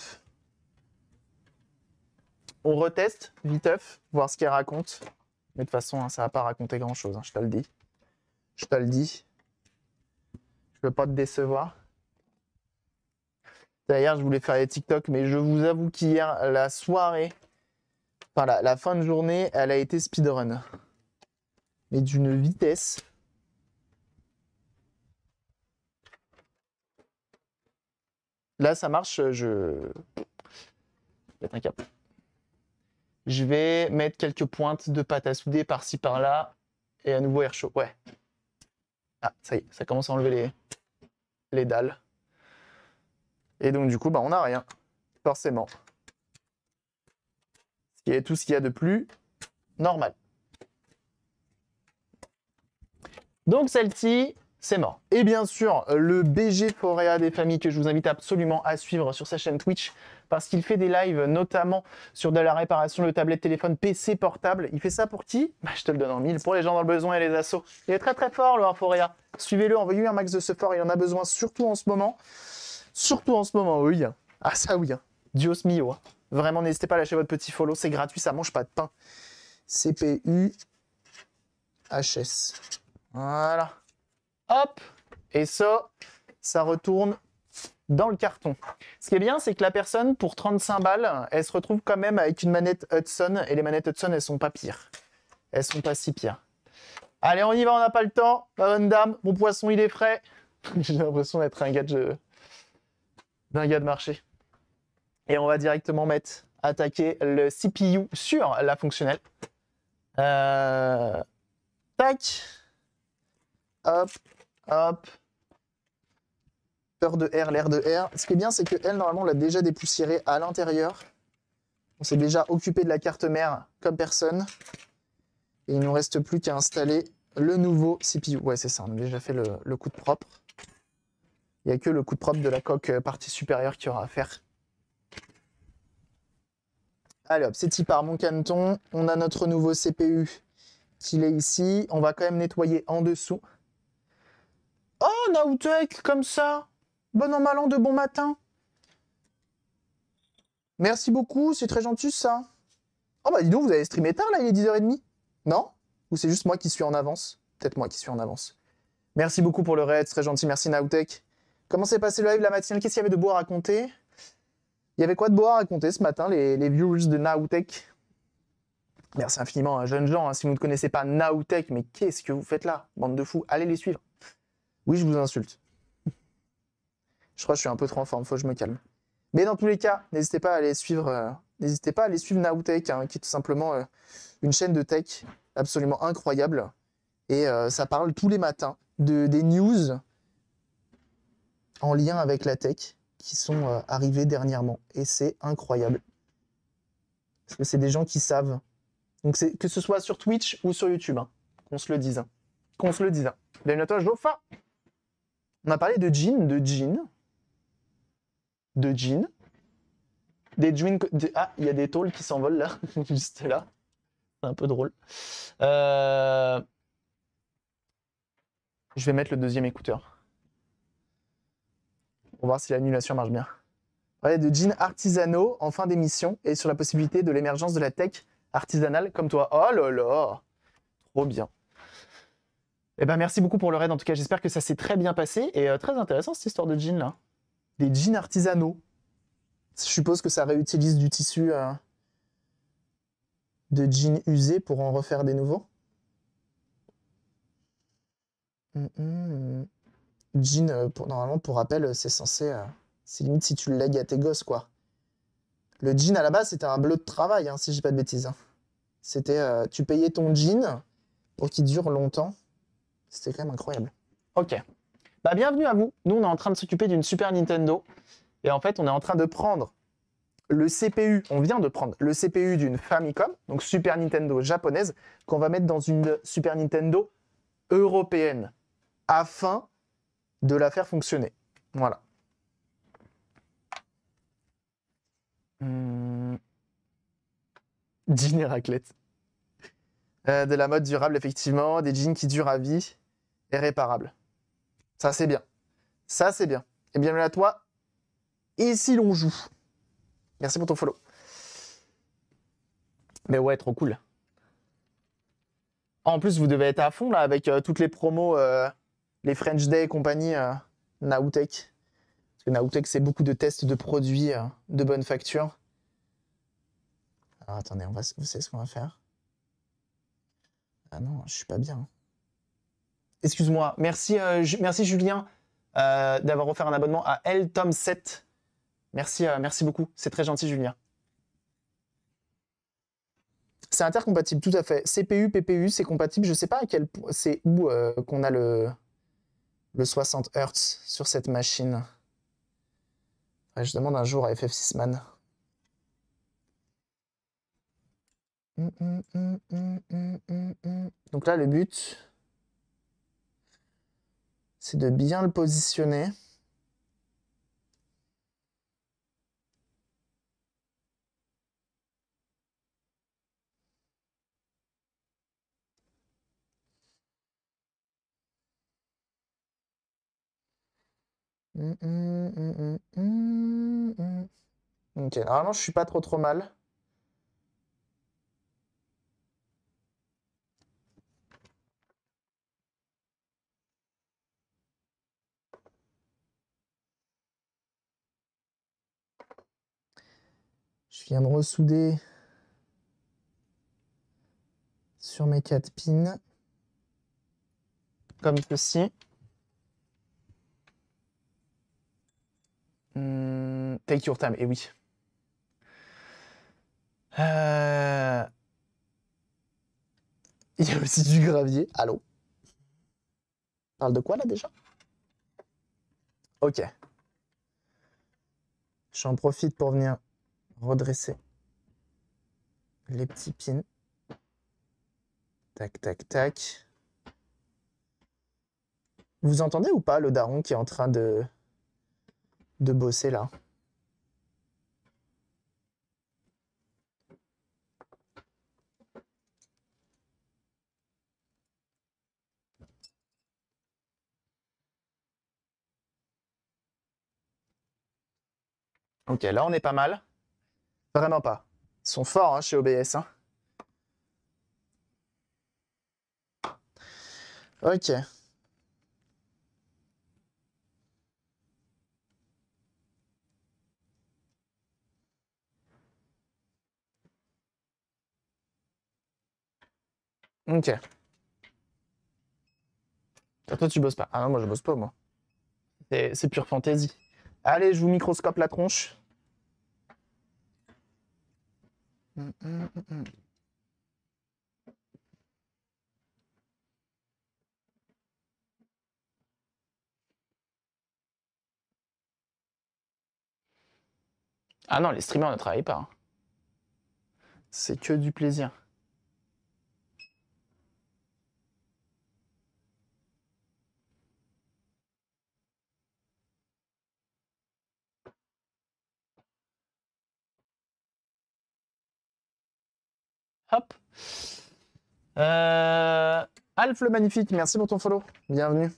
On reteste, viteuf, voir ce qu'il raconte. Mais de toute façon, hein, ça va pas raconter grand-chose, hein, je te le dis. Je te le dis. Je veux pas te décevoir. D'ailleurs, je voulais faire les TikTok, mais je vous avoue qu'hier, la soirée, enfin la fin de journée, elle a été speedrun. Mais d'une vitesse. Là, ça marche, je vais être un cap. Je vais mettre quelques pointes de pâte à souder par-ci, par-là. Et à nouveau air chaud. Ouais. Ah, ça y est, ça commence à enlever les dalles. Et donc, du coup, bah, on n'a rien. Forcément. Ce qui est tout ce qu'il y a de plus normal. Donc, celle-ci, c'est mort. Et bien sûr, le BG Foréa des familles que je vous invite absolument à suivre sur sa chaîne Twitch parce qu'il fait des lives notamment sur de la réparation de tablettes, téléphone, PC, portable. Il fait ça pour qui? Bah, je te le donne en mille. Pour les gens dans le besoin et les assos. Il est très très fort, le Foréa. Suivez-le, envoyez-lui un max de support. Il en a besoin, surtout en ce moment. Surtout en ce moment, oui. Ah ça oui. Dios mio. Vraiment, n'hésitez pas à lâcher votre petit follow. C'est gratuit, ça mange pas de pain. CPU HS. Voilà. Hop. Et ça retourne dans le carton. Ce qui est bien, c'est que la personne, pour 35 balles, elle se retrouve quand même avec une manette Hudson. Et les manettes Hudson, elles sont pas pires. Elles sont pas si pires. Allez, on y va, on n'a pas le temps. Ma bonne dame, mon poisson, il est frais. J'ai l'impression d'être un gars de marché. Et on va directement attaquer le CPU sur la fonctionnelle. Tac. Hop, hop. Peur de R, l'air de R. Ce qui est bien, c'est que elle, normalement, on l'a déjà dépoussiéré à l'intérieur. On s'est déjà occupé de la carte mère comme personne. Et il ne nous reste plus qu'à installer le nouveau CPU. Ouais, c'est ça, on a déjà fait le coup de propre. Il n'y a que le coup de propre de la coque partie supérieure qu'il y aura à faire. Allez hop, c'est y part mon caneton. On a notre nouveau CPU qui est ici. On va quand même nettoyer en dessous. Oh, Naotech, comme ça. Bon an, mal an de bon matin. Merci beaucoup, c'est très gentil ça. Oh bah dis donc, vous avez streamé tard là, il est 10h30. Non? Ou c'est juste moi qui suis en avance? Peut-être moi qui suis en avance. Merci beaucoup pour le raid, c'est très gentil, merci Naotech. Comment s'est passé le live la matinale? Qu'est-ce qu'il y avait de beau à raconter? Il y avait quoi de beau à raconter ce matin, les viewers de Naotech? Merci infiniment, hein, jeunes gens, hein, si vous ne connaissez pas Naotech, mais qu'est-ce que vous faites là? Bande de fous, allez les suivre. Oui, je vous insulte. Je crois que je suis un peu trop en forme, faut que je me calme. Mais dans tous les cas, n'hésitez pas à aller suivre, Naotech, hein, qui est tout simplement une chaîne de tech absolument incroyable. Et ça parle tous les matins des news en lien avec la tech qui sont arrivées dernièrement. Et c'est incroyable. Parce que c'est des gens qui savent. Donc que ce soit sur Twitch ou sur YouTube, hein, qu'on se le dise. Hein. Qu'on se le dise. Hein. Bienvenue à toi, Jofa. On a parlé de jeans, des jeans. Ah, il y a des tôles qui s'envolent là, juste là. C'est un peu drôle. Je vais mettre le deuxième écouteur. Pour voir si l'annulation marche bien. On parlait de jeans artisanaux en fin d'émission et sur la possibilité de l'émergence de la tech artisanale comme toi. Oh là là, trop bien. Eh ben merci beaucoup pour le raid. En tout cas, j'espère que ça s'est très bien passé et très intéressant cette histoire de jeans là. Des jeans artisanaux. Je suppose que ça réutilise du tissu de jeans usés pour en refaire des nouveaux. Jean, normalement, pour rappel, c'est censé... c'est limite si tu le lègues à tes gosses, quoi. Le jean, à la base, c'était un bleu de travail, hein, si je dis pas de bêtises. Hein. C'était... tu payais ton jean pour qu'il dure longtemps. C'était quand même incroyable. Ok. Bah, bienvenue à vous. Nous, on est en train de s'occuper d'une Super Nintendo. Et en fait, on est en train de prendre le CPU, on vient de prendre le CPU d'une Famicom, donc Super Nintendo japonaise, qu'on va mettre dans une Super Nintendo européenne, afin de la faire fonctionner. Voilà. Jean et raclette. De la mode durable, effectivement, des jeans qui durent à vie et réparables. Ça, c'est bien. Ça, c'est bien. Et bienvenue à toi. Ici, l'on joue. Merci pour ton follow. Mais ouais, trop cool. En plus, vous devez être à fond là avec toutes les promos, les French Day et compagnie, Nowtech. Parce que Nowtech, c'est beaucoup de tests de produits de bonne facture. Alors attendez, vous savez ce qu'on va faire? Ah non, je suis pas bien. Excuse-moi. Merci, merci Julien d'avoir offert un abonnement à LTom7. Merci, merci beaucoup. C'est très gentil, Julien. C'est intercompatible, tout à fait. CPU, PPU, c'est compatible. Je sais pas à quel point c'est où qu'on a le 60 Hz sur cette machine. Ouais, je demande un jour à FF6man. Donc là, le but, c'est de bien le positionner. Ok, normalement, je suis pas trop mal. Je viens de ressouder sur mes 4 pins. Comme ceci. Take your time, et oui. Il y a aussi du gravier. Allô? Parle de quoi là déjà? Ok. J'en profite pour venir redresser les petits pins. Tac, tac, tac. Vous entendez ou pas le daron qui est en train de bosser là? Ok, là on est pas mal. Vraiment pas. Ils sont forts hein, chez OBS. Hein. Ok. Ok. Toi tu bosses pas. Ah non, moi je bosse pas moi. C'est pure fantaisie. Allez, je vous microscope la tronche. Ah non, les streamers ne travaillent pas. Hein. C'est que du plaisir. Hop. Alf le magnifique, merci pour ton follow. Bienvenue.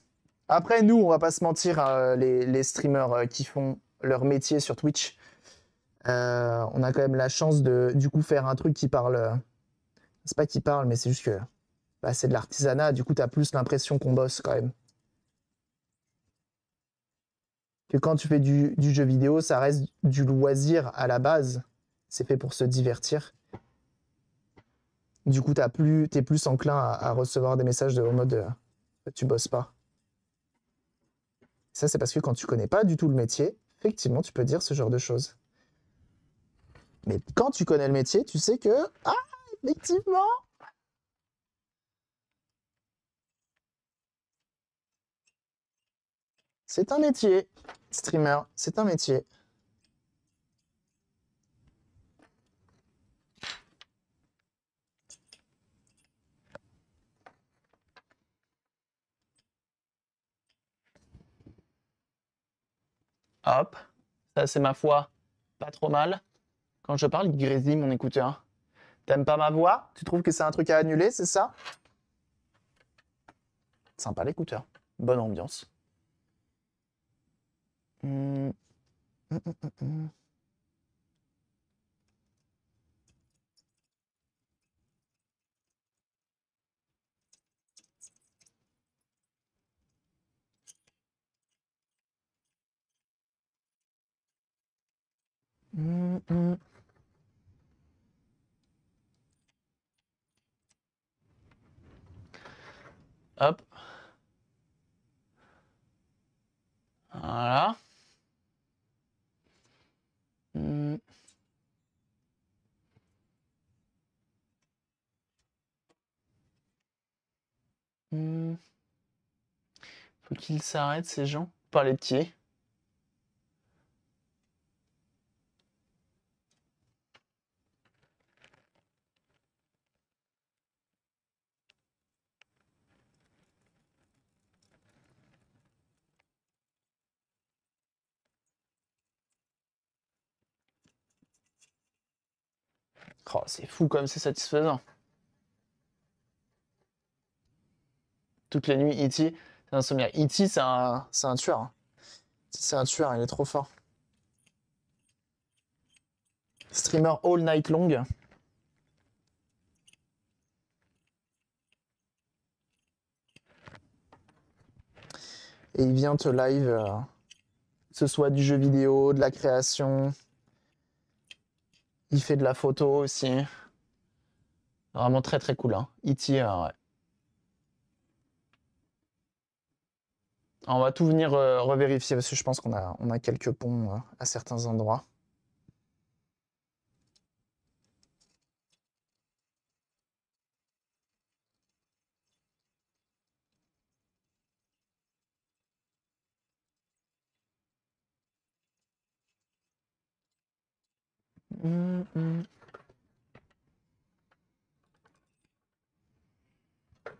Après, nous, on va pas se mentir, les streamers qui font leur métier sur Twitch, on a quand même la chance de, du coup, faire un truc qui parle. C'est pas qui parle, mais c'est juste que bah, c'est de l'artisanat. Du coup, t'as plus l'impression qu'on bosse quand même. Que quand tu fais du jeu vidéo, ça reste du loisir à la base. C'est fait pour se divertir. Du coup, t'es plus enclin à recevoir des messages en mode tu bosses pas. Ça, c'est parce que quand tu connais pas du tout le métier, effectivement, tu peux dire ce genre de choses. Mais quand tu connais le métier, tu sais que ah, effectivement. C'est un métier, streamer, c'est un métier. Hop. Ça, c'est ma foi pas trop mal. Quand je parle, il grésille mon écouteur. T'aimes pas ma voix? Tu trouves que c'est un truc à annuler, c'est ça? Sympa l'écouteur. Bonne ambiance. Hum, hum, hum, hum, hum. Hum, hum. Hop. Voilà. Hum, hum. Faut qu'ils s'arrêtent, ces gens. Par les pieds. Oh, c'est fou comme c'est satisfaisant. Toutes les nuits, E.T. C'est un sommier. E.T. c'est un tueur. Hein. C'est un tueur, il est trop fort. Streamer all night long. Et il vient te live, que ce soit du jeu vidéo, de la création. Il fait de la photo aussi. Vraiment très très cool. Hein. E.T. Ouais. On va tout venir revérifier parce que je pense on a quelques ponts à certains endroits.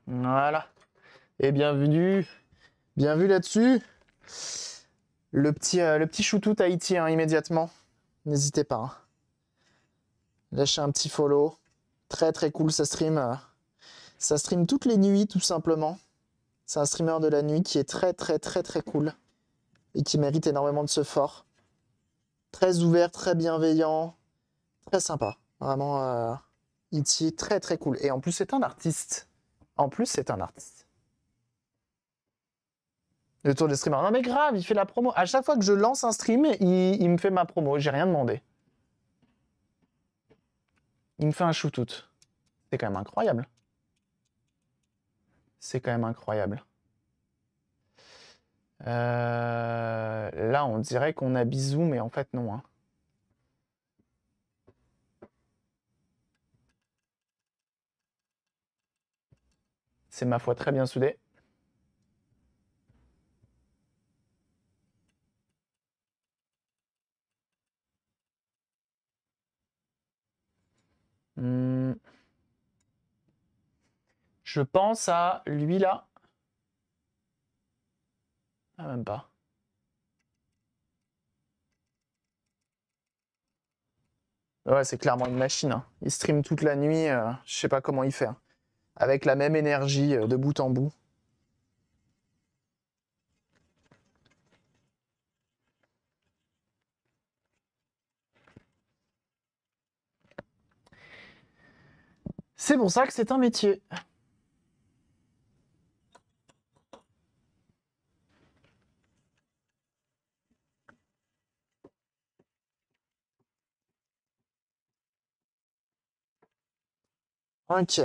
Voilà. Et bienvenue. Bienvenue là-dessus. Le petit shootout Haïti hein, immédiatement. N'hésitez pas. Hein. Lâchez un petit follow. Très très cool, ça stream. Ça stream toutes les nuits tout simplement. C'est un streamer de la nuit qui est très très très très cool. Et qui mérite énormément de ce fort. Très ouvert, très bienveillant. Très sympa. Vraiment, E.T. très très cool. Et en plus c'est un artiste. En plus c'est un artiste. Le tour des streamers. Non mais grave, il fait la promo. À chaque fois que je lance un stream, il me fait ma promo. J'ai rien demandé. Il me fait un shootout. C'est quand même incroyable. C'est quand même incroyable. Là, on dirait qu'on a bisou, mais en fait, non. Hein. C'est ma foi très bien soudé. Hmm. Je pense à lui là. Ah, même pas. Ouais, c'est clairement une machine. Hein. Il stream toute la nuit. Je sais pas comment il fait. Hein. Avec la même énergie de bout en bout. C'est pour ça que c'est un métier. Ok.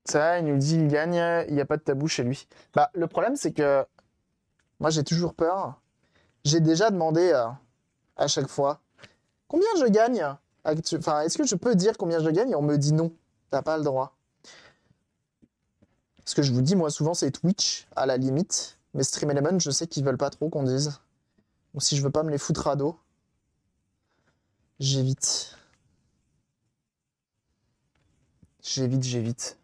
Ça, il nous dit il gagne, il n'y a pas de tabou chez lui. Bah, le problème, c'est que moi, j'ai toujours peur. J'ai déjà demandé à chaque fois combien je gagne. Enfin, est-ce que je peux dire combien je gagne? Et on me dit non, t'as pas le droit. Ce que je vous dis, moi, souvent, c'est Twitch, à la limite. Mais Stream Element, je sais qu'ils veulent pas trop qu'on dise. Donc, si je veux pas me les foutre à dos. J'évite. J'évite.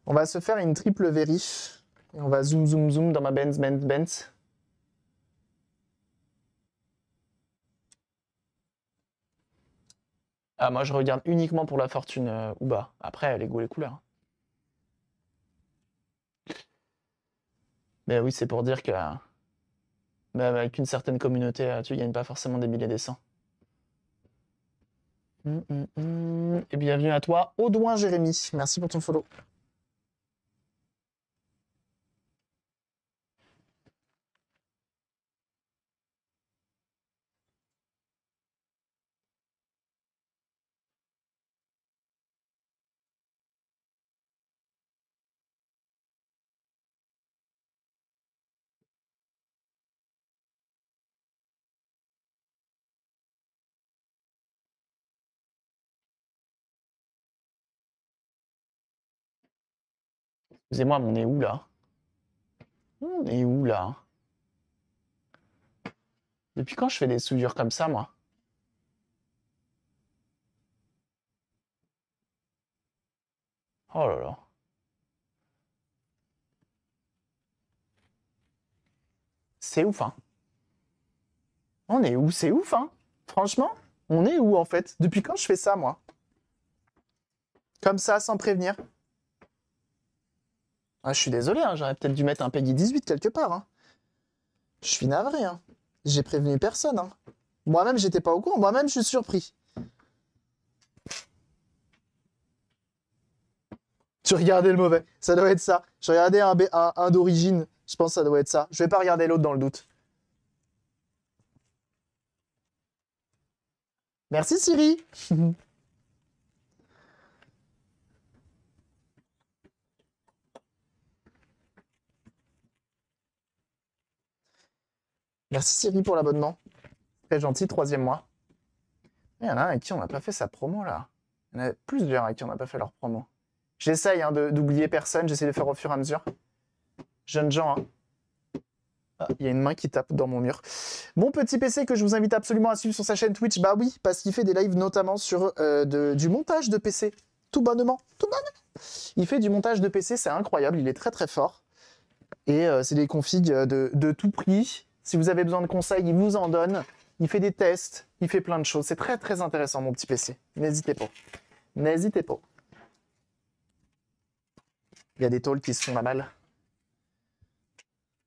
On va se faire une triple vérif. Et on va zoom dans ma Benz. Ah, moi, je regarde uniquement pour la fortune ou bas. Après, les goûts, les couleurs. Mais oui, c'est pour dire que même avec une certaine communauté, tu gagnes pas forcément des milliers des cents. Et bienvenue à toi, Audouin Jérémy. Merci pour ton follow. Excusez-moi, mais on est où là? On est où là? Depuis quand je fais des soudures comme ça, moi? Oh là là. C'est ouf, hein? On est où? C'est ouf, hein? Franchement, on est où en fait? Depuis quand je fais ça, moi? Comme ça, sans prévenir? Ah, je suis désolé, hein, j'aurais peut-être dû mettre un Peggy 18 quelque part. Hein. Je suis navré. Hein. J'ai prévenu personne. Hein. Moi-même, j'étais pas au courant. Moi-même, je suis surpris. Tu regardais le mauvais. Ça doit être ça. Je regardais un d'origine. Je pense que ça doit être ça. Je vais pas regarder l'autre dans le doute. Merci Siri. Merci Siri pour l'abonnement. Très gentil, 3e mois. Il y en a un avec qui on n'a pas fait sa promo là. Il y en a plusieurs avec qui on n'a pas fait leur promo. J'essaye hein, d'oublier personne, j'essaie de faire au fur et à mesure. Jeunes gens, hein. Ah, il y a une main qui tape dans mon mur. Mon petit PC que je vous invite absolument à suivre sur sa chaîne Twitch, bah oui, parce qu'il fait des lives notamment sur du montage de PC. Tout bonnement. Il fait du montage de PC, c'est incroyable, il est très très fort. Et c'est des configs de tout prix. Si vous avez besoin de conseils, il vous en donne. Il fait des tests, il fait plein de choses. C'est très très intéressant mon petit PC. N'hésitez pas. N'hésitez pas. Il y a des tôles qui se font la balle.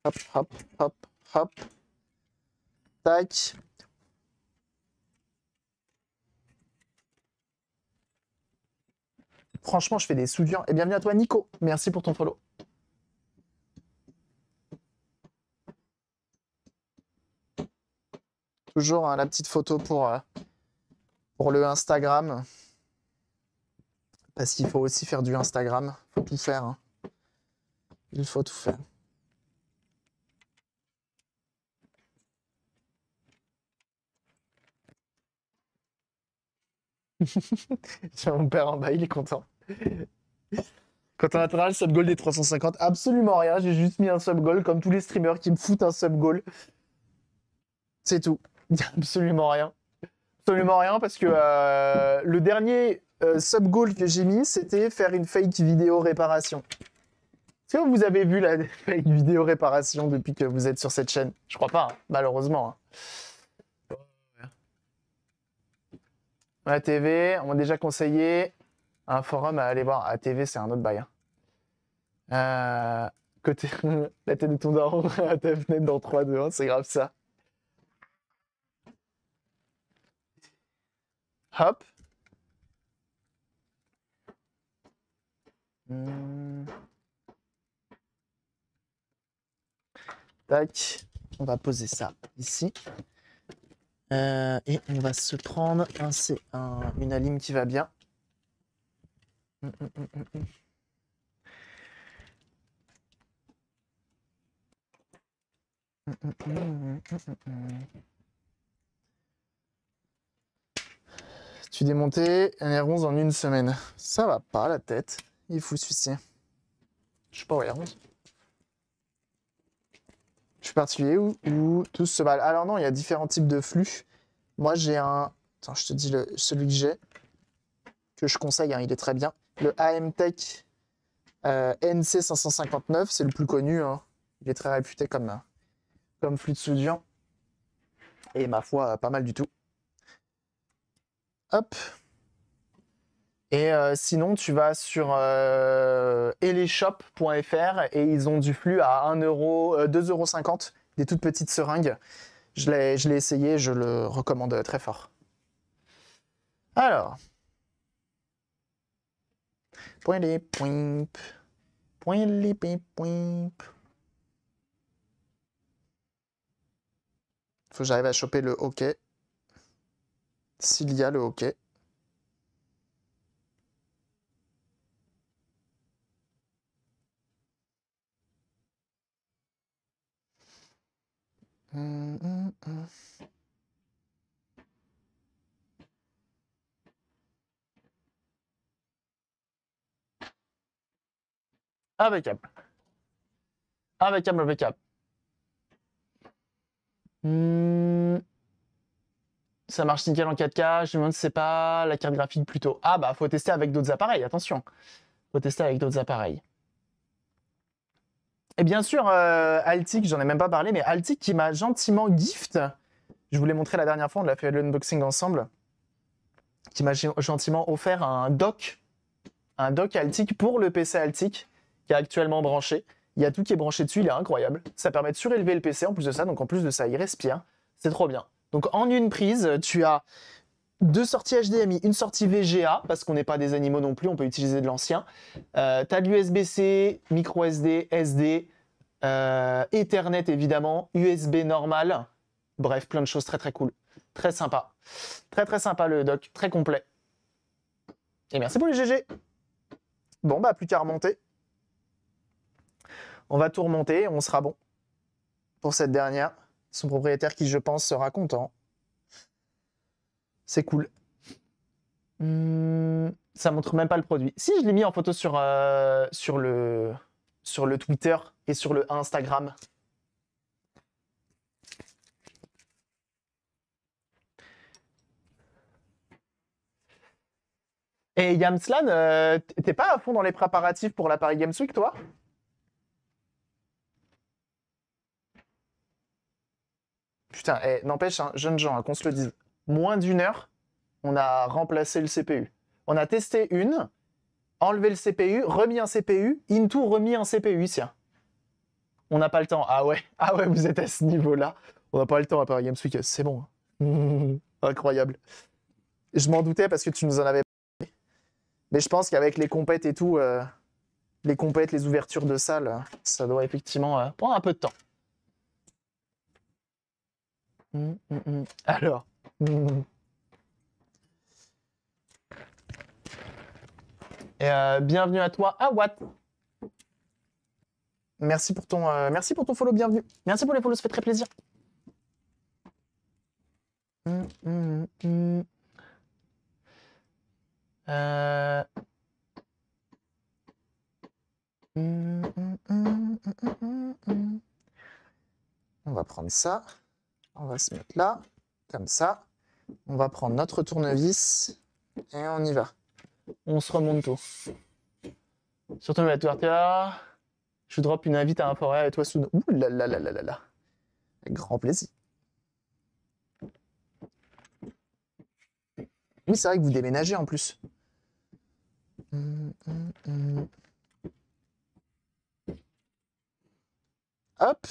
Hop, hop, hop, hop. Tac. Franchement, je fais des soudures. Et bienvenue à toi, Nico. Merci pour ton follow. Toujours hein, la petite photo pour le Instagram. Parce qu'il faut aussi faire du Instagram. Il faut tout faire. Hein. Il faut tout faire. Mon père en bas, il est content. Quand on atteindra le sub goal des 350, absolument rien. J'ai juste mis un sub goal comme tous les streamers qui me foutent un sub goal. C'est tout. Il n'y a absolument rien. Absolument rien parce que le dernier sub goal que j'ai mis, c'était faire une fake vidéo réparation. Est-ce que vous avez vu la fake vidéo réparation depuis que vous êtes sur cette chaîne? Je crois pas, hein, malheureusement. Hein. ATV, on m'a déjà conseillé un forum à aller voir. ATV, c'est un autre bail. Hein. Côté la tête de ton daron à ta fenêtre dans 3, 2, 1, c'est grave ça. Hop. Tac. On va poser ça ici. Et on va se prendre une alim qui va bien. Tu démontais un R11 en une semaine. Ça va pas, la tête. Il faut se suicider. Je sais pas où est R11. Je suis particulier où tous se valent. Alors non, il y a différents types de flux. Moi, j'ai un... Attends, je te dis celui que je conseille, hein, il est très bien. Le AMTech NC 559, c'est le plus connu. Hein. Il est très réputé comme flux de soudure. Et ma foi, pas mal du tout. Hop. Et sinon, tu vas sur eleshop.fr et ils ont du flux à 1 euro, 2,50 €, des toutes petites seringues. Je l'ai essayé, je le recommande très fort. Alors. Point les points. Point les points. Faut que j'arrive à choper le hockey. S'il y a le hockey. Impeccable. Impeccable, impeccable. Ça marche nickel en 4K. Je me demande si c'est pas la carte graphique plutôt. Ah bah faut tester avec d'autres appareils, attention. Faut tester avec d'autres appareils. Et bien sûr, Altic, j'en ai même pas parlé, mais Altic qui m'a gentiment gift. Je vous l'ai montré la dernière fois, on l'a fait l'unboxing ensemble. Qui m'a gentiment offert un dock Altic pour le PC Altic qui est actuellement branché. Il y a tout qui est branché dessus, il est incroyable. Ça permet de surélever le PC en plus de ça, donc en plus de ça, il respire. C'est trop bien. Donc en une prise, tu as 2 sorties HDMI, une sortie VGA, parce qu'on n'est pas des animaux non plus, on peut utiliser de l'ancien. Tu as de l'USB-C, micro SD, SD, Ethernet évidemment, USB normal. Bref, plein de choses très très cool. Très sympa. Très très sympa le dock, très complet. Et merci pour les GG. Bon, bah plus qu'à remonter. On va tout remonter, on sera bon pour cette dernière. Son propriétaire qui, je pense, sera content. C'est cool. Ça montre même pas le produit. Si, je l'ai mis en photo sur le Twitter et sur le Instagram. Et Yamslan, t'es pas à fond dans les préparatifs pour la Paris Games Week, toi? Putain, n'empêche, hein, jeunes gens, hein, qu'on se le dise. Moins d'1 heure, on a remplacé le CPU. On a testé une, enlevé le CPU, remis un CPU, into remis un CPU, tiens. On n'a pas le temps. Ah ouais, vous êtes à ce niveau-là. On n'a pas le temps à Paris Games Week, c'est bon. Hein. Incroyable. Je m'en doutais parce que tu nous en avais parlé. Mais je pense qu'avec les compètes et tout, les compètes, les ouvertures de salles, ça doit effectivement prendre un peu de temps. Alors. Et bienvenue à toi, Watt. Merci pour ton follow, bienvenue. Merci pour les follows, ça fait très plaisir. On va prendre ça. On va se mettre là, comme ça. On va prendre notre tournevis et on y va. On se remonte tout. Surtout la Twitter. Je drop une invite à un forêt avec toi sous. Ouh là là là là là là. Avec grand plaisir. Oui, c'est vrai que vous déménagez en plus. Hop.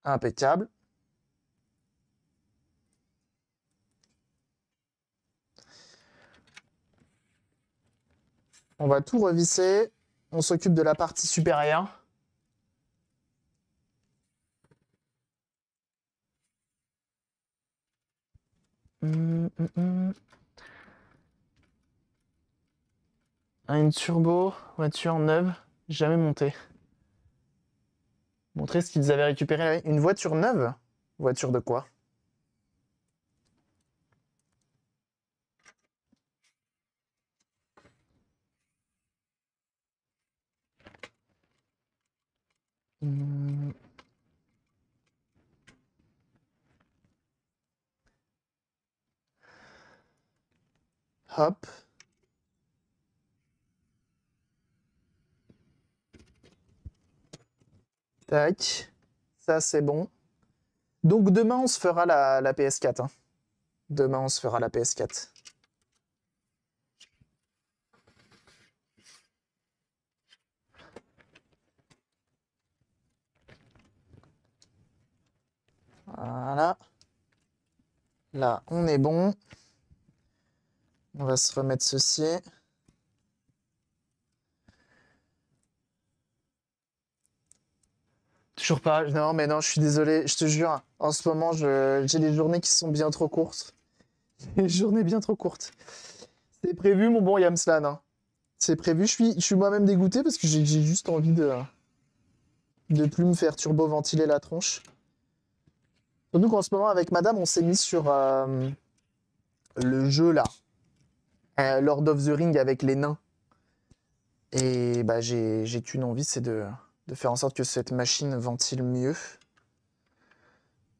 Impeccable. On va tout revisser. On s'occupe de la partie supérieure. Une turbo, voiture neuve, jamais montée. Montrer ce qu'ils avaient récupéré. Une voiture neuve? Voiture de quoi? Hmm. Hop. Tac. Ça, c'est bon. Donc, demain, on se fera la PS4. Hein. Demain, on se fera la PS4. Voilà. Là, on est bon. On va se remettre ceci. Toujours pas. Non, mais non, je suis désolé. Je te jure. En ce moment, j'ai des journées qui sont bien trop courtes. Des journées bien trop courtes. C'est prévu, mon bon Yamslan. Hein. C'est prévu. Je suis moi-même dégoûté parce que j'ai juste envie de plus me faire turbo-ventiler la tronche. Surtout qu'en ce moment, avec madame, on s'est mis sur le jeu, là. Lord of the Ring avec les nains. Et bah, j'ai qu'une envie, c'est de faire en sorte que cette machine ventile mieux.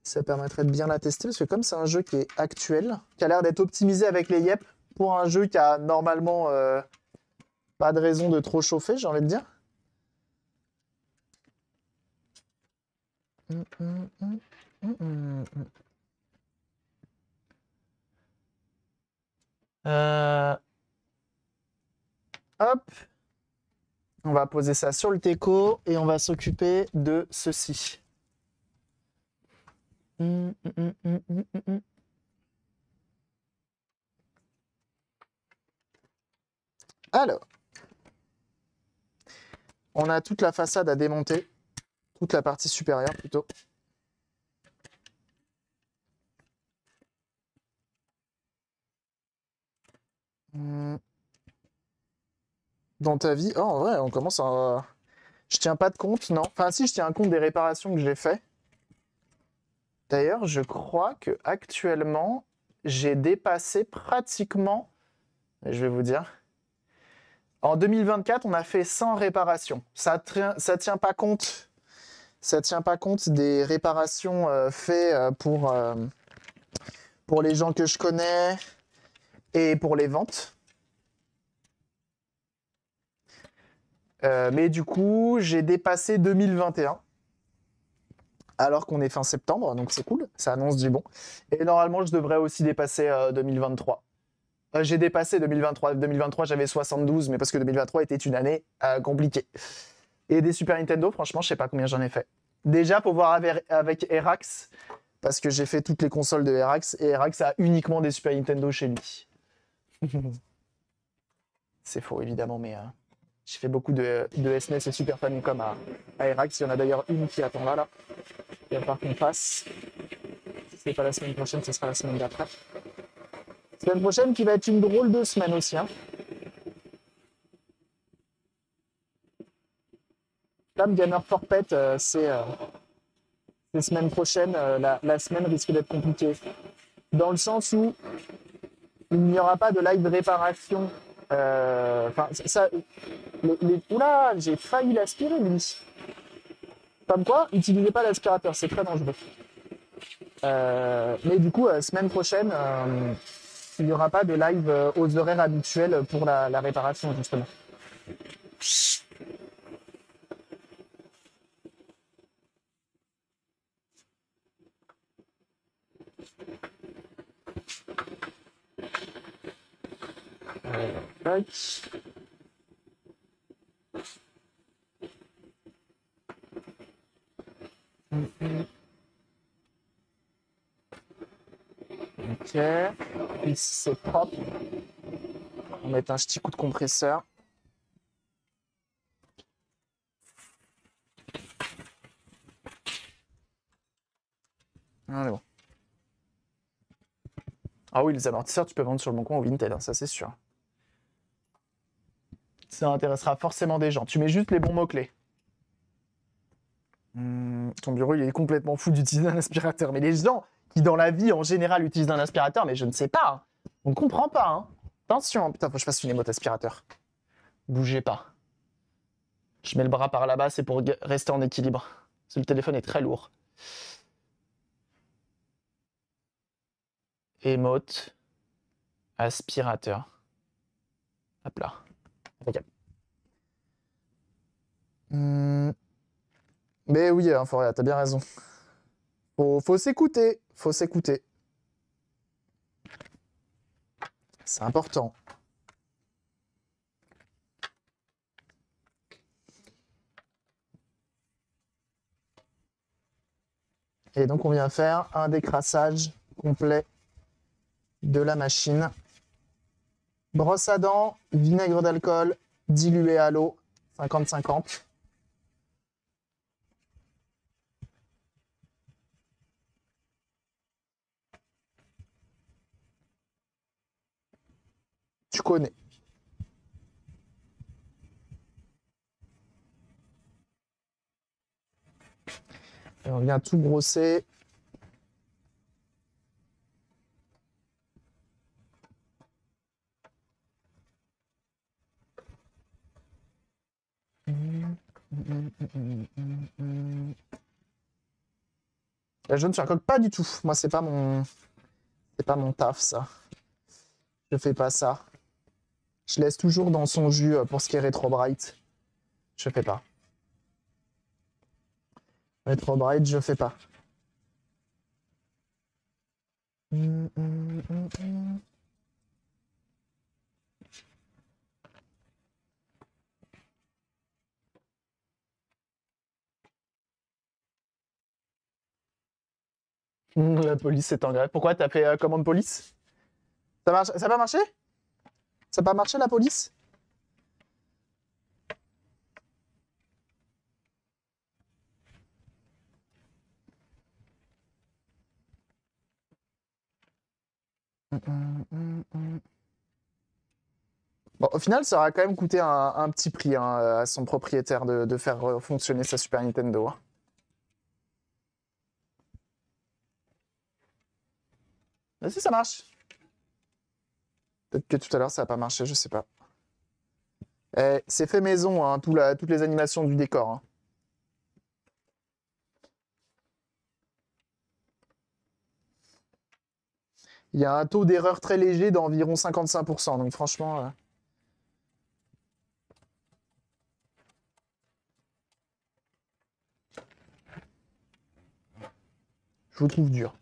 Ça permettrait de bien la tester, parce que comme c'est un jeu qui est actuel, qui a l'air d'être optimisé avec les yep, pour un jeu qui a normalement pas de raison de trop chauffer, j'ai envie de dire. Hop. On va poser ça sur le teco et on va s'occuper de ceci. Alors, on a toute la façade à démonter, toute la partie supérieure plutôt. Dans ta vie, oh, en vrai, on commence à... Je tiens pas de compte, non. Enfin, si, je tiens un compte des réparations que j'ai fait. D'ailleurs, je crois que actuellement, j'ai dépassé pratiquement, je vais vous dire, en 2024, on a fait 100 réparations. Ça tient pas compte. Ça tient pas compte des réparations faites pour les gens que je connais et pour les ventes. Mais du coup, j'ai dépassé 2021. Alors qu'on est fin septembre, donc c'est cool, ça annonce du bon. Et normalement, je devrais aussi dépasser 2023. J'ai dépassé 2023. 2023, j'avais 72, mais parce que 2023 était une année compliquée. Et des Super Nintendo, franchement, je sais pas combien j'en ai fait. Déjà, faut voir avec Erax, parce que j'ai fait toutes les consoles de Erax, et Erax a uniquement des Super Nintendo chez lui. C'est faux, évidemment, mais j'ai fait beaucoup de SNES et Super Famicom à Erax. Il y en a d'ailleurs une qui attend là. Il va falloir qu'on fasse. Si c'est pas la semaine prochaine, ce sera la semaine d'après. Semaine prochaine qui va être une drôle de semaine aussi. Hein. Comme Gamer for Pet, c'est semaine prochaine. La semaine risque d'être compliquée. Dans le sens où il n'y aura pas de live réparation. Enfin, Oula, j'ai failli l'aspirer, lui. Comme quoi, n'utilisez pas l'aspirateur, c'est très dangereux. Mais du coup, semaine prochaine, il n'y aura pas de live aux horaires habituels pour la réparation, justement. Ok, ici c'est propre. On va mettre un petit coup de compresseur. Ah, bon. Ah oui, les amortisseurs, tu peux vendre sur le bon coin au Vinted, hein, ça c'est sûr. Ça intéressera forcément des gens. Tu mets juste les bons mots-clés. Ton bureau, il est complètement fou d'utiliser un aspirateur. Mais les gens qui, dans la vie, en général, utilisent un aspirateur, mais je ne sais pas. Hein. On ne comprend pas. Hein. Attention. Putain, faut que je fasse une émote aspirateur. Bougez pas. Je mets le bras par là-bas, c'est pour rester en équilibre. Parce que le téléphone est très lourd. Émote aspirateur. Hop là. Impeccable. Mais oui, Foria, t'as bien raison. Faut s'écouter. Faut s'écouter. C'est important. Et donc, on vient faire un décrassage complet de la machine. Brosse à dents, vinaigre d'alcool, dilué à l'eau, 50-50. Tu connais. Et on vient tout brosser. La jaune sur la coque, pas du tout. Moi, c'est pas mon taf, ça. Je fais pas ça. Je laisse toujours dans son jus pour ce qui est Retro Bright. Je fais pas. Retro Bright, je fais pas. La police est en grève. Pourquoi t'as fait commande police? Ça marche? Ça n'a pas marché? Ça n'a pas marché la police? Bon, au final, ça aura quand même coûté un petit prix hein, à son propriétaire de faire fonctionner sa Super Nintendo. Hein. Vas-y, ça marche. Peut-être que tout à l'heure, ça n'a pas marché, je sais pas. Eh, c'est fait maison, hein, toutes les animations du décor. Hein. Il y a un taux d'erreur très léger d'environ 55%, donc franchement... je vous trouve dur.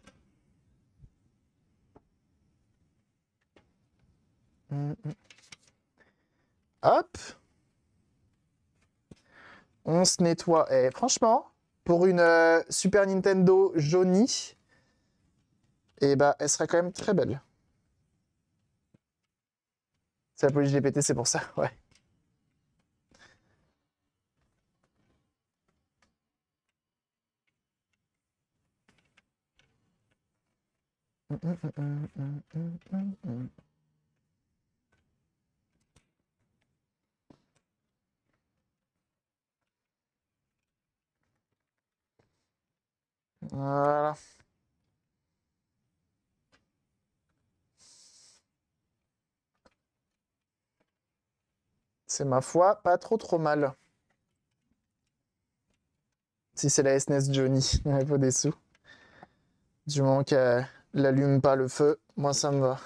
Hop. On se nettoie. Et franchement, pour une Super Nintendo jaunie, eh ben, elle serait quand même très belle. C'est la police GPT, c'est pour ça, ouais. Voilà. C'est ma foi pas trop mal. Si c'est la SNES Johnny, il faut des sous. Du moment qu'elle n'allume pas le feu, moi ça me va.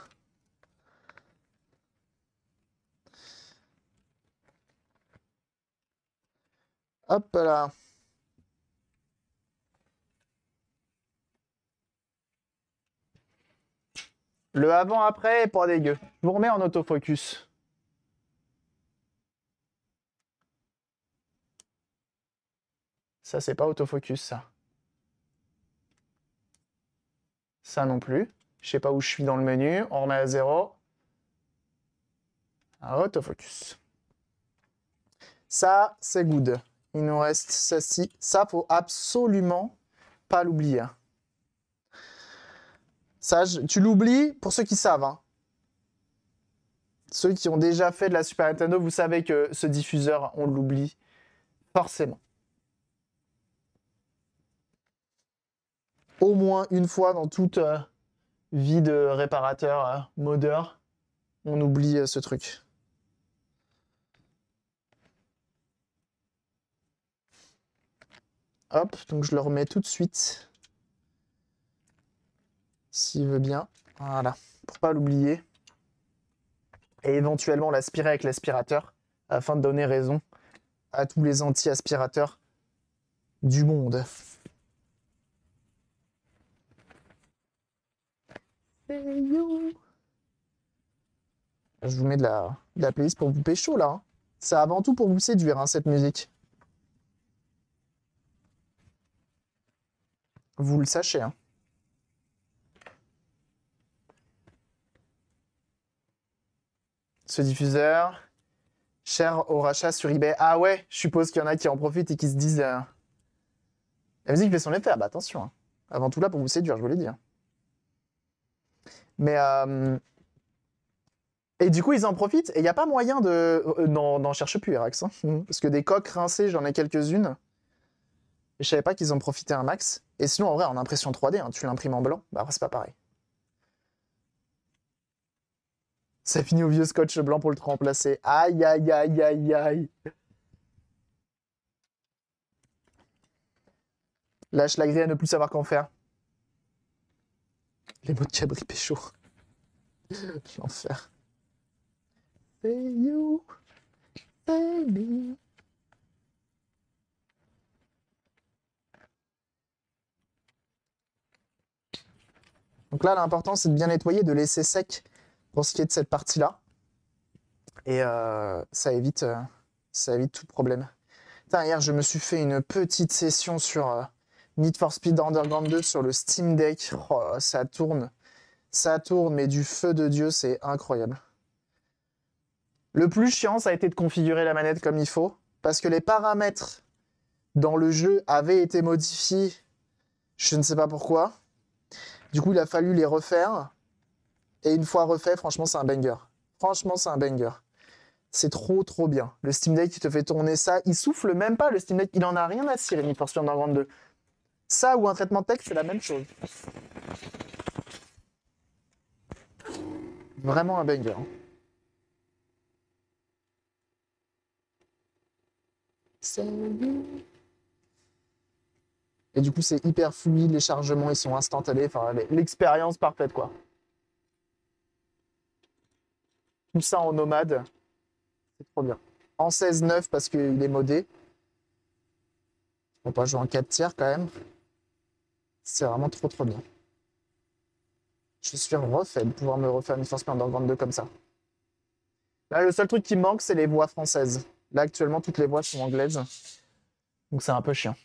Hop là. Le avant-après est pas dégueu. Je vous remets en autofocus. Ça, c'est pas autofocus, ça. Ça non plus. Je sais pas où je suis dans le menu. On remet à 0. Autofocus. Ça, c'est good. Il nous reste ceci. Ça, faut absolument pas l'oublier. Ça, tu l'oublies pour ceux qui savent. Hein. Ceux qui ont déjà fait de la Super Nintendo, vous savez que ce diffuseur, on l'oublie forcément. au moins une fois dans toute vie de réparateur, modeur, on oublie ce truc. Hop, donc je le remets tout de suite. S'il veut bien. Voilà, pour pas l'oublier. Et éventuellement l'aspirer avec l'aspirateur afin de donner raison à tous les anti-aspirateurs du monde. Je vous mets de la playlist pour vous pécho là. Hein. C'est avant tout pour vous séduire, hein, cette musique. Vous le sachez. Hein. Ce diffuseur, cher au rachat sur eBay. Ah ouais, je suppose qu'il y en a qui en profitent et qui se disent... La musique fait son effet. Bah attention. Hein. Avant tout là pour vous séduire, je vous l'ai dit. Hein. Mais... Et du coup, ils en profitent. Et il n'y a pas moyen de... N'en cherche plus, Erax. Hein. Parce que des coques rincées, j'en ai quelques-unes. Et je savais pas qu'ils en profitaient un max. Et sinon, en vrai, en impression 3D, hein, tu l'imprimes en blanc. Bah après, c'est pas pareil. Ça finit au vieux scotch blanc pour le remplacer. Aïe, aïe, aïe, aïe, aïe. Lâche la grille à ne plus savoir qu'en faire. Les mots de Cabri Pécho. L'enfer. Say you, say me. Donc là, l'important, c'est de bien nettoyer, de laisser sec pour ce qui est de cette partie-là. Et ça évite tout problème. Putain, hier, je me suis fait une petite session sur Need for Speed Underground 2 sur le Steam Deck. Oh, ça tourne, mais du feu de Dieu, c'est incroyable. Le plus chiant, ça a été de configurer la manette comme il faut, parce que les paramètres dans le jeu avaient été modifiés, je ne sais pas pourquoi. Du coup, il a fallu les refaire. Et une fois refait, franchement, c'est un banger. Franchement, c'est un banger. C'est trop, trop bien. Le Steam Deck, il te fait tourner ça. Il souffle même pas, le Steam Deck. Il en a rien à cirer, Need for Speed Underground 2. Ça ou un traitement de texte, c'est la même chose. Vraiment un banger. Et du coup, c'est hyper fluide, les chargements, ils sont instantanés. Enfin, l'expérience parfaite, quoi. Tout ça en nomade. C'est trop bien. En 16.9 parce qu'il est modé. On va pas jouer en 4 tiers quand même. C'est vraiment trop trop bien. Je suis refait de pouvoir me refaire Need for Speed Underground 2 comme ça. Là, le seul truc qui me manque, c'est les voix françaises. Là, actuellement, toutes les voix sont anglaises. Donc, c'est un peu chiant.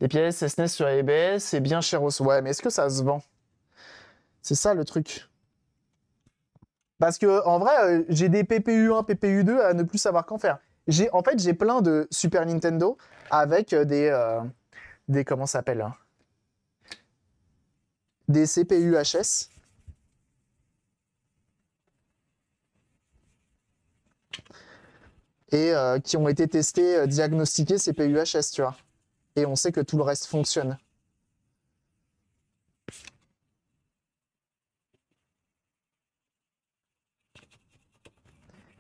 Des pièces SNES sur eBay, c'est bien cher aussi. Ouais, mais est-ce que ça se vend? C'est ça le truc. Parce que en vrai, j'ai des PPU1, PPU2 à ne plus savoir qu'en faire. En fait, j'ai plein de Super Nintendo avec des comment ça s'appelle hein, des CPU HS. Et qui ont été testés, diagnostiqués CPU HS, tu vois. Et on sait que tout le reste fonctionne.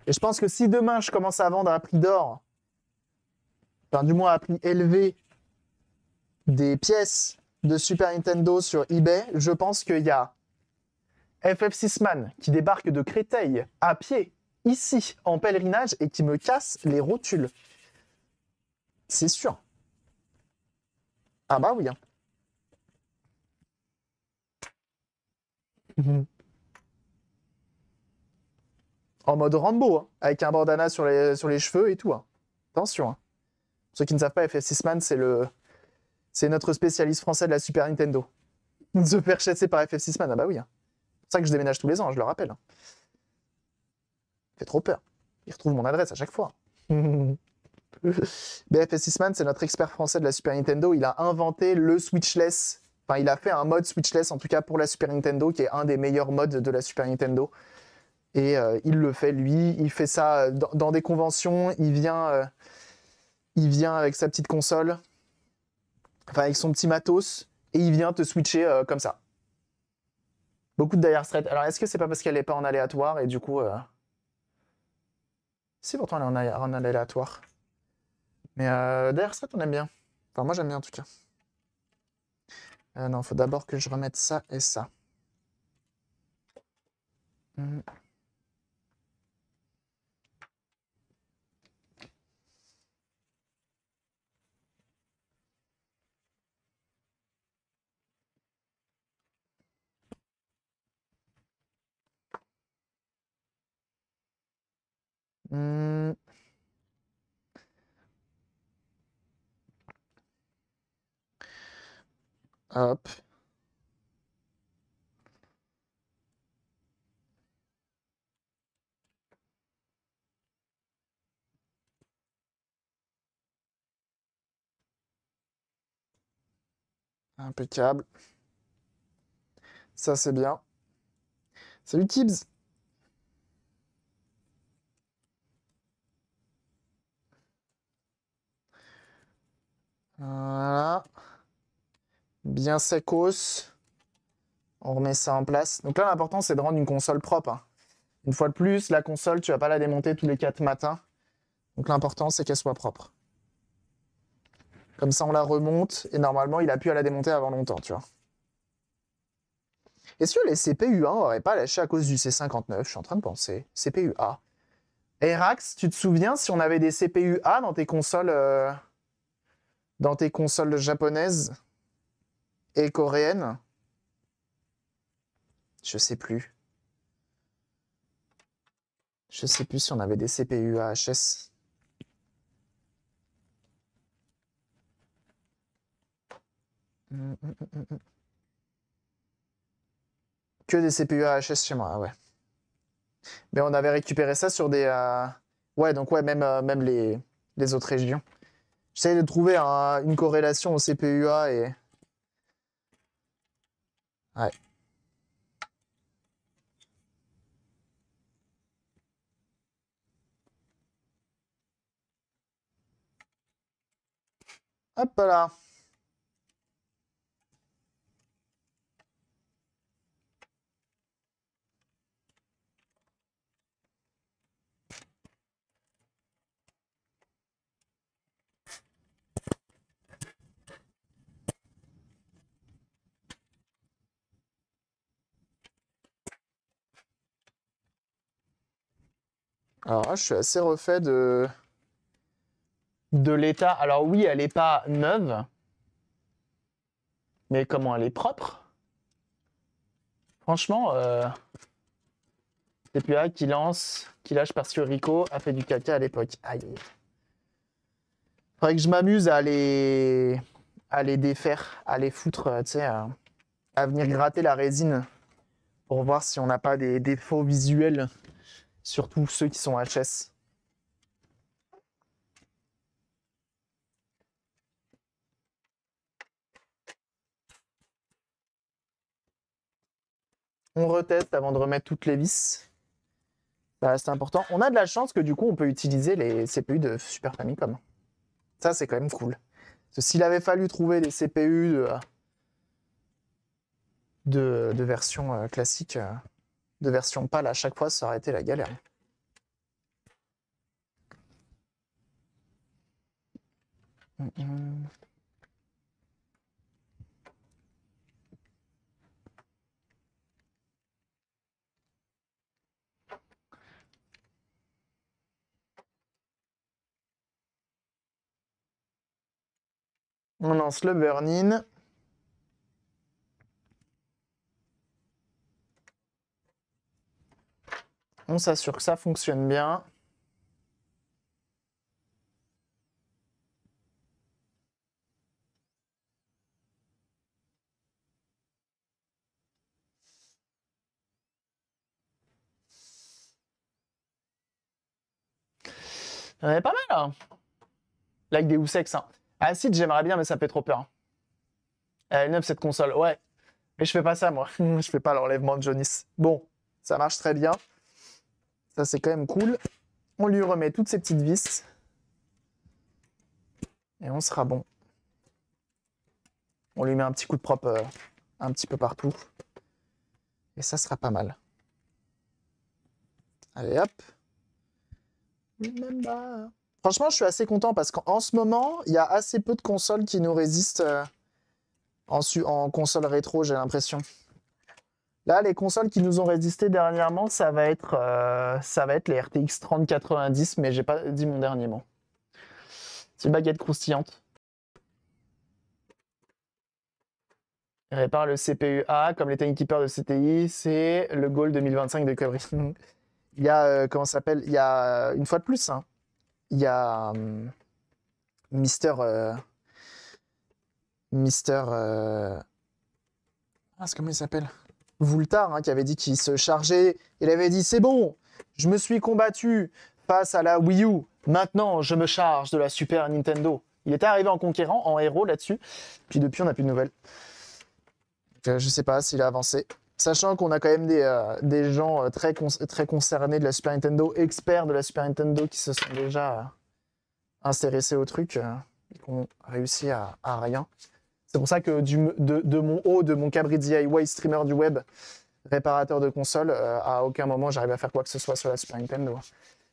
Et je pense que si demain je commence à vendre à prix d'or, enfin du moins à prix élevé, des pièces de Super Nintendo sur eBay, je pense qu'il y a FF6man qui débarque de Créteil à pied, ici, en pèlerinage, et qui me casse les rotules. C'est sûr. Ah bah oui. Hein. En mode Rambo, hein, avec un bandana sur les cheveux et tout. Hein. Attention. Hein. Pour ceux qui ne savent pas, FF6man, c'est notre spécialiste français de la Super Nintendo. Se faire chasser par FF6man, ah bah oui. Hein. C'est pour ça que je déménage tous les ans, je le rappelle. Hein. Ça fait trop peur. Il retrouve mon adresse à chaque fois. Mais FF6man, c'est notre expert français de la Super Nintendo. Il a inventé le Switchless. Enfin, il a fait un mode Switchless, en tout cas pour la Super Nintendo, qui est un des meilleurs modes de la Super Nintendo. Et il le fait, lui. Il fait ça dans des conventions. Il vient il vient avec sa petite console, enfin avec son petit matos, et il vient te switcher comme ça. Beaucoup de Dire Straits. Alors, est-ce que c'est pas parce qu'elle n'est pas en aléatoire et du coup... Si, pourtant elle est en aléatoire. Mais Dire Straits, on aime bien. Enfin, moi j'aime bien en tout cas. Non, faut d'abord que je remette ça et ça. Hop. Impeccable. Ça, c'est bien. Salut Tibbs. Voilà. Bien secos. On remet ça en place. Donc là, l'important, c'est de rendre une console propre. Hein. Une fois de plus, la console, tu vas pas la démonter tous les 4 matins. Donc l'important, c'est qu'elle soit propre. Comme ça, on la remonte. Et normalement, il a pu à la démonter avant longtemps, tu vois. Est-ce que les CPU1 n'auraient pas lâché à cause du C59? Je suis en train de penser. CPU-A. Erax, tu te souviens si on avait des CPU-A dans tes consoles japonaises et coréennes? Je sais plus. Je sais plus si on avait des CPU AHS. Que des CPU AHS chez moi, ah ouais. Mais on avait récupéré ça sur des... Ouais, donc ouais, même les autres régions. J'essaie de trouver une corrélation au CPU-A et... Ouais. Hop là. Alors là, je suis assez refait de l'état. Alors oui, elle n'est pas neuve. Mais comment elle est propre? Franchement, CPA qui lâche par sur Rico, a fait du caca à l'époque. Aïe. Faudrait que je m'amuse à les défaire, à les foutre, tu sais, à venir gratter la résine pour voir si on n'a pas des défauts visuels, surtout ceux qui sont HS. On reteste avant de remettre toutes les vis. Ça reste important. On a de la chance que du coup, on peut utiliser les CPU de Super Famicom. Ça, c'est quand même cool. Parce que s'il avait fallu trouver des CPU de version classique, de version PAL à chaque fois, ça aurait été la galère. On lance le burn-in. On s'assure que ça fonctionne bien. Il y en avait pas mal, hein. Like des Ex, hein. Acid, j'aimerais bien, mais ça fait trop peur. Elle est neuve, cette console, ouais. Mais je fais pas ça, moi. Je fais pas l'enlèvement de Jonis. Bon, ça marche très bien. Ça, c'est quand même cool. On lui remet toutes ces petites vis. Et on sera bon. On lui met un petit coup de propre un petit peu partout. Et ça sera pas mal. Allez, hop. Remember. Franchement, je suis assez content parce qu'en ce moment, il y a assez peu de consoles qui nous résistent en console rétro, j'ai l'impression. Là, les consoles qui nous ont résisté dernièrement, ça va être les RTX 3090, mais j'ai pas dit mon dernier mot. C'est une baguette croustillante. Répare le CPU A, comme les Timekeeper de CTI, c'est le goal 2025 de Cabri. Il y a, comment ça s'appelle? Il y a, une fois de plus, hein, il y a Mister... Ah, c'est comment il s'appelle? Voultard, hein, qui avait dit qu'il se chargeait. Il avait dit, c'est bon, je me suis combattu face à la Wii U. Maintenant, je me charge de la Super Nintendo. Il était arrivé en conquérant, en héros là-dessus. Puis depuis, on n'a plus de nouvelles. Je sais pas s'il a avancé. Sachant qu'on a quand même des gens très concernés de la Super Nintendo, experts de la Super Nintendo, qui se sont déjà intéressés au truc et qui ont réussi à rien. C'est pour ça que de mon haut, de mon cabri DIY streamer du web, réparateur de console, à aucun moment j'arrive à faire quoi que ce soit sur la Super Nintendo.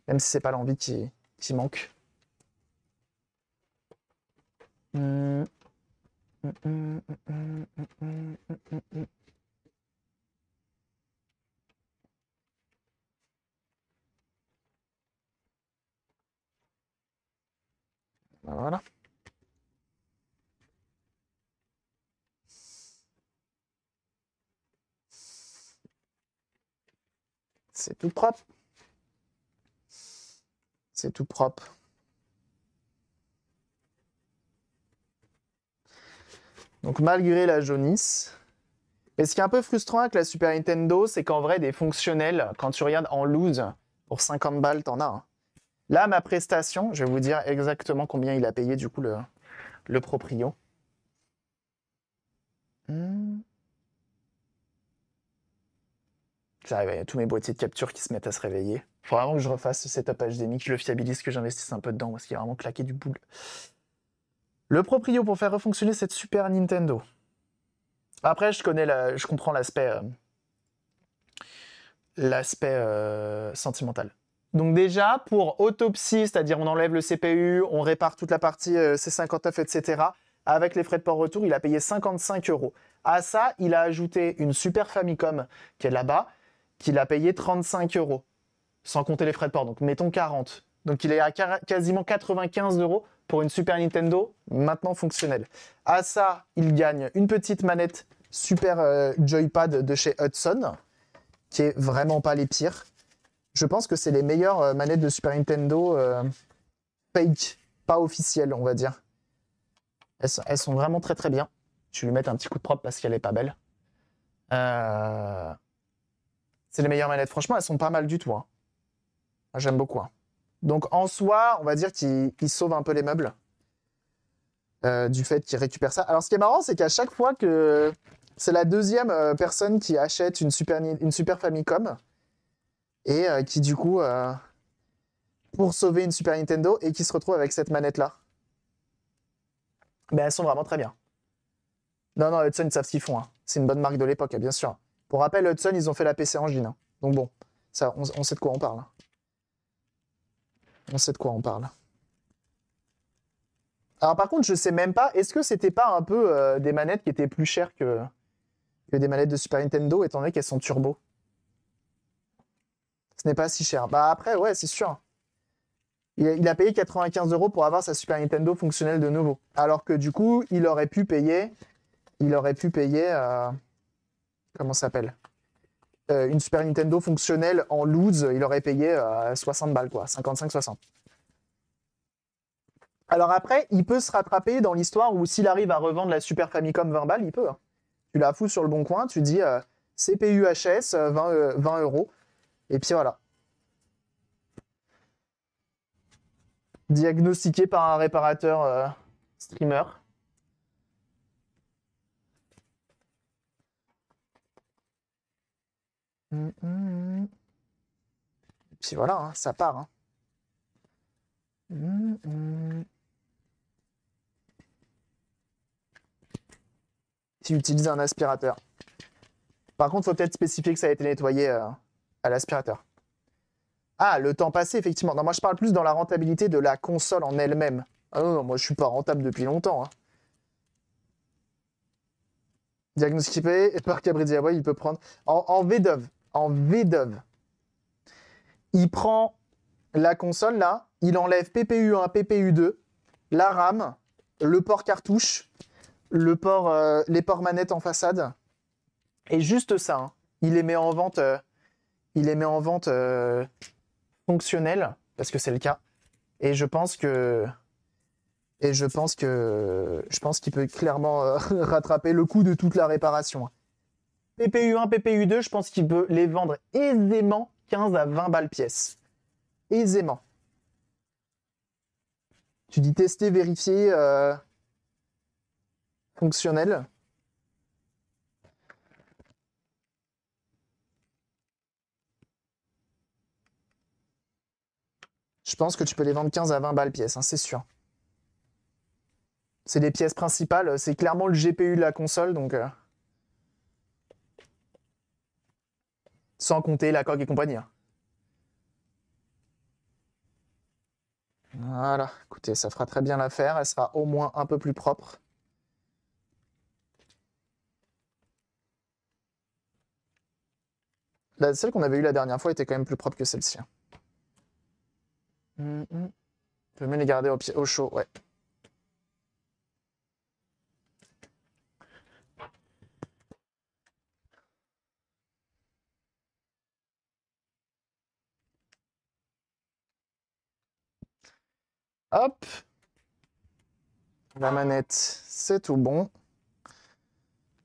Même si c'est pas l'envie qui manque. Voilà. C'est tout propre. C'est tout propre. Donc malgré la jaunisse. Mais ce qui est un peu frustrant avec la Super Nintendo, c'est qu'en vrai, des fonctionnels, quand tu regardes en loose, pour 50 balles, t'en as. Hein. Là, ma prestation, je vais vous dire exactement combien il a payé du coup le proprio. J'arrive, il y a tous mes boîtiers de capture qui se mettent à se réveiller. Faut vraiment que je refasse ce setup HDMI, que je le fiabilise, que j'investisse un peu dedans, parce qu'il a vraiment claqué du boule. Le proprio pour faire refonctionner cette Super Nintendo. Après, je comprends l'aspect sentimental. Donc déjà, pour autopsie, c'est-à-dire on enlève le CPU, on répare toute la partie C59, etc., avec les frais de port-retour, il a payé 55 €. À ça, il a ajouté une Super Famicom qui est là-bas, qu'il a payé 35 €, sans compter les frais de port, donc mettons 40. Donc il est à quasiment 95 € pour une Super Nintendo maintenant fonctionnelle. À ça, il gagne une petite manette Super Joypad de chez Hudson, qui est vraiment pas les pires. Je pense que c'est les meilleures manettes de Super Nintendo fake, pas officielles, on va dire. Elles sont vraiment très très bien. Je vais lui mettre un petit coup de propre parce qu'elle est pas belle. C'est les meilleures manettes. Franchement, elles sont pas mal du tout. Hein. J'aime beaucoup. Hein. Donc en soi, on va dire qu'il sauve un peu les meubles du fait qu'il récupère ça. Alors ce qui est marrant, c'est qu'à chaque fois que c'est la deuxième personne qui achète une Super Famicom et qui du coup, pour sauver une Super Nintendo et qui se retrouve avec cette manette-là. Ben, elles sont vraiment très bien. Non, non, Hudson, ils savent ce qu'ils font. Hein. C'est une bonne marque de l'époque, bien sûr. Pour rappel, Hudson, ils ont fait la PC Engine. Hein. Donc bon, ça, on sait de quoi on parle. Hein. On sait de quoi on parle. Alors par contre, je sais même pas, est-ce que c'était pas un peu des manettes qui étaient plus chères que des manettes de Super Nintendo, étant donné qu'elles sont turbo? Ce n'est pas si cher. Bah après, ouais, c'est sûr. Il a payé 95 € pour avoir sa Super Nintendo fonctionnelle de nouveau. Alors que du coup, il aurait pu payer comment ça s'appelle? Une Super Nintendo fonctionnelle en loose, il aurait payé 60 balles, quoi. 55-60. Alors après, il peut se rattraper dans l'histoire où s'il arrive à revendre la Super Famicom 20 balles, il peut. Hein. Tu la fous sur le bon coin, tu dis CPU HS, 20 €, et puis voilà. Diagnostiqué par un réparateur streamer. Et puis voilà, hein, ça part. Hein. qui utilise un aspirateur. Par contre, il faut peut-être spécifier que ça a été nettoyé à l'aspirateur. Ah, le temps passé, effectivement. Non, moi, je parle plus dans la rentabilité de la console en elle-même. Ah non, non, moi, je suis pas rentable depuis longtemps. Hein. Diagnostiqué par Cabridiaboy, il peut prendre... En VDOV. En VDOV. Il prend la console, là. Il enlève PPU1, PPU2, la RAM, le port cartouche, les ports manettes en façade. Et juste ça, hein. Il les met en vente... fonctionnel, parce que c'est le cas. Et je pense qu'il peut clairement rattraper le coût de toute la réparation. PPU1, PPU2, je pense qu'il peut les vendre aisément 15 à 20 balles pièce. Aisément. Tu dis tester, vérifier, fonctionnel. Je pense que tu peux les vendre 15 à 20 balles pièce, hein, c'est sûr. C'est les pièces principales, c'est clairement le GPU de la console, donc... Sans compter la coque et compagnie. Hein. Voilà, écoutez, ça fera très bien l'affaire, elle sera au moins un peu plus propre. Celle qu'on avait eue la dernière fois était quand même plus propre que celle-ci. Je vais mieux les garder au chaud, ouais. Hop. La manette, c'est tout bon.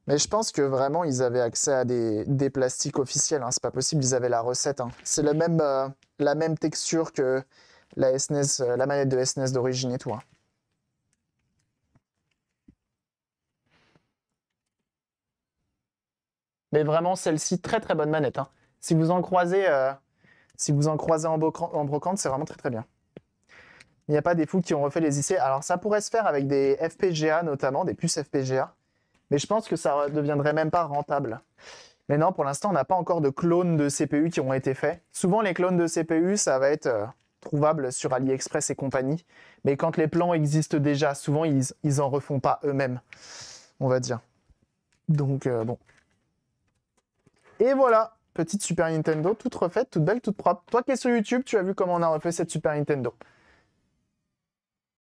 Mais je pense que vraiment, ils avaient accès à des plastiques officiels. Hein. C'est pas possible, ils avaient la recette. Hein. C'est la même texture que la SNES, la manette de SNES d'origine et tout. Hein. Mais vraiment, celle-ci, très très bonne manette. Hein. Si vous en croisez en brocante, c'est vraiment très très bien. Il n'y a pas des fous qui ont refait les IC. Alors ça pourrait se faire avec des FPGA notamment, des puces FPGA. Mais je pense que ça ne deviendrait même pas rentable. Mais non, pour l'instant, on n'a pas encore de clones de CPU qui ont été faits. Souvent, les clones de CPU, ça va être trouvable sur AliExpress et compagnie. Mais quand les plans existent déjà, souvent, ils en refont pas eux-mêmes, on va dire. Donc, bon. Et voilà, petite Super Nintendo, toute refaite, toute belle, toute propre. Toi qui es sur YouTube, tu as vu comment on a refait cette Super Nintendo.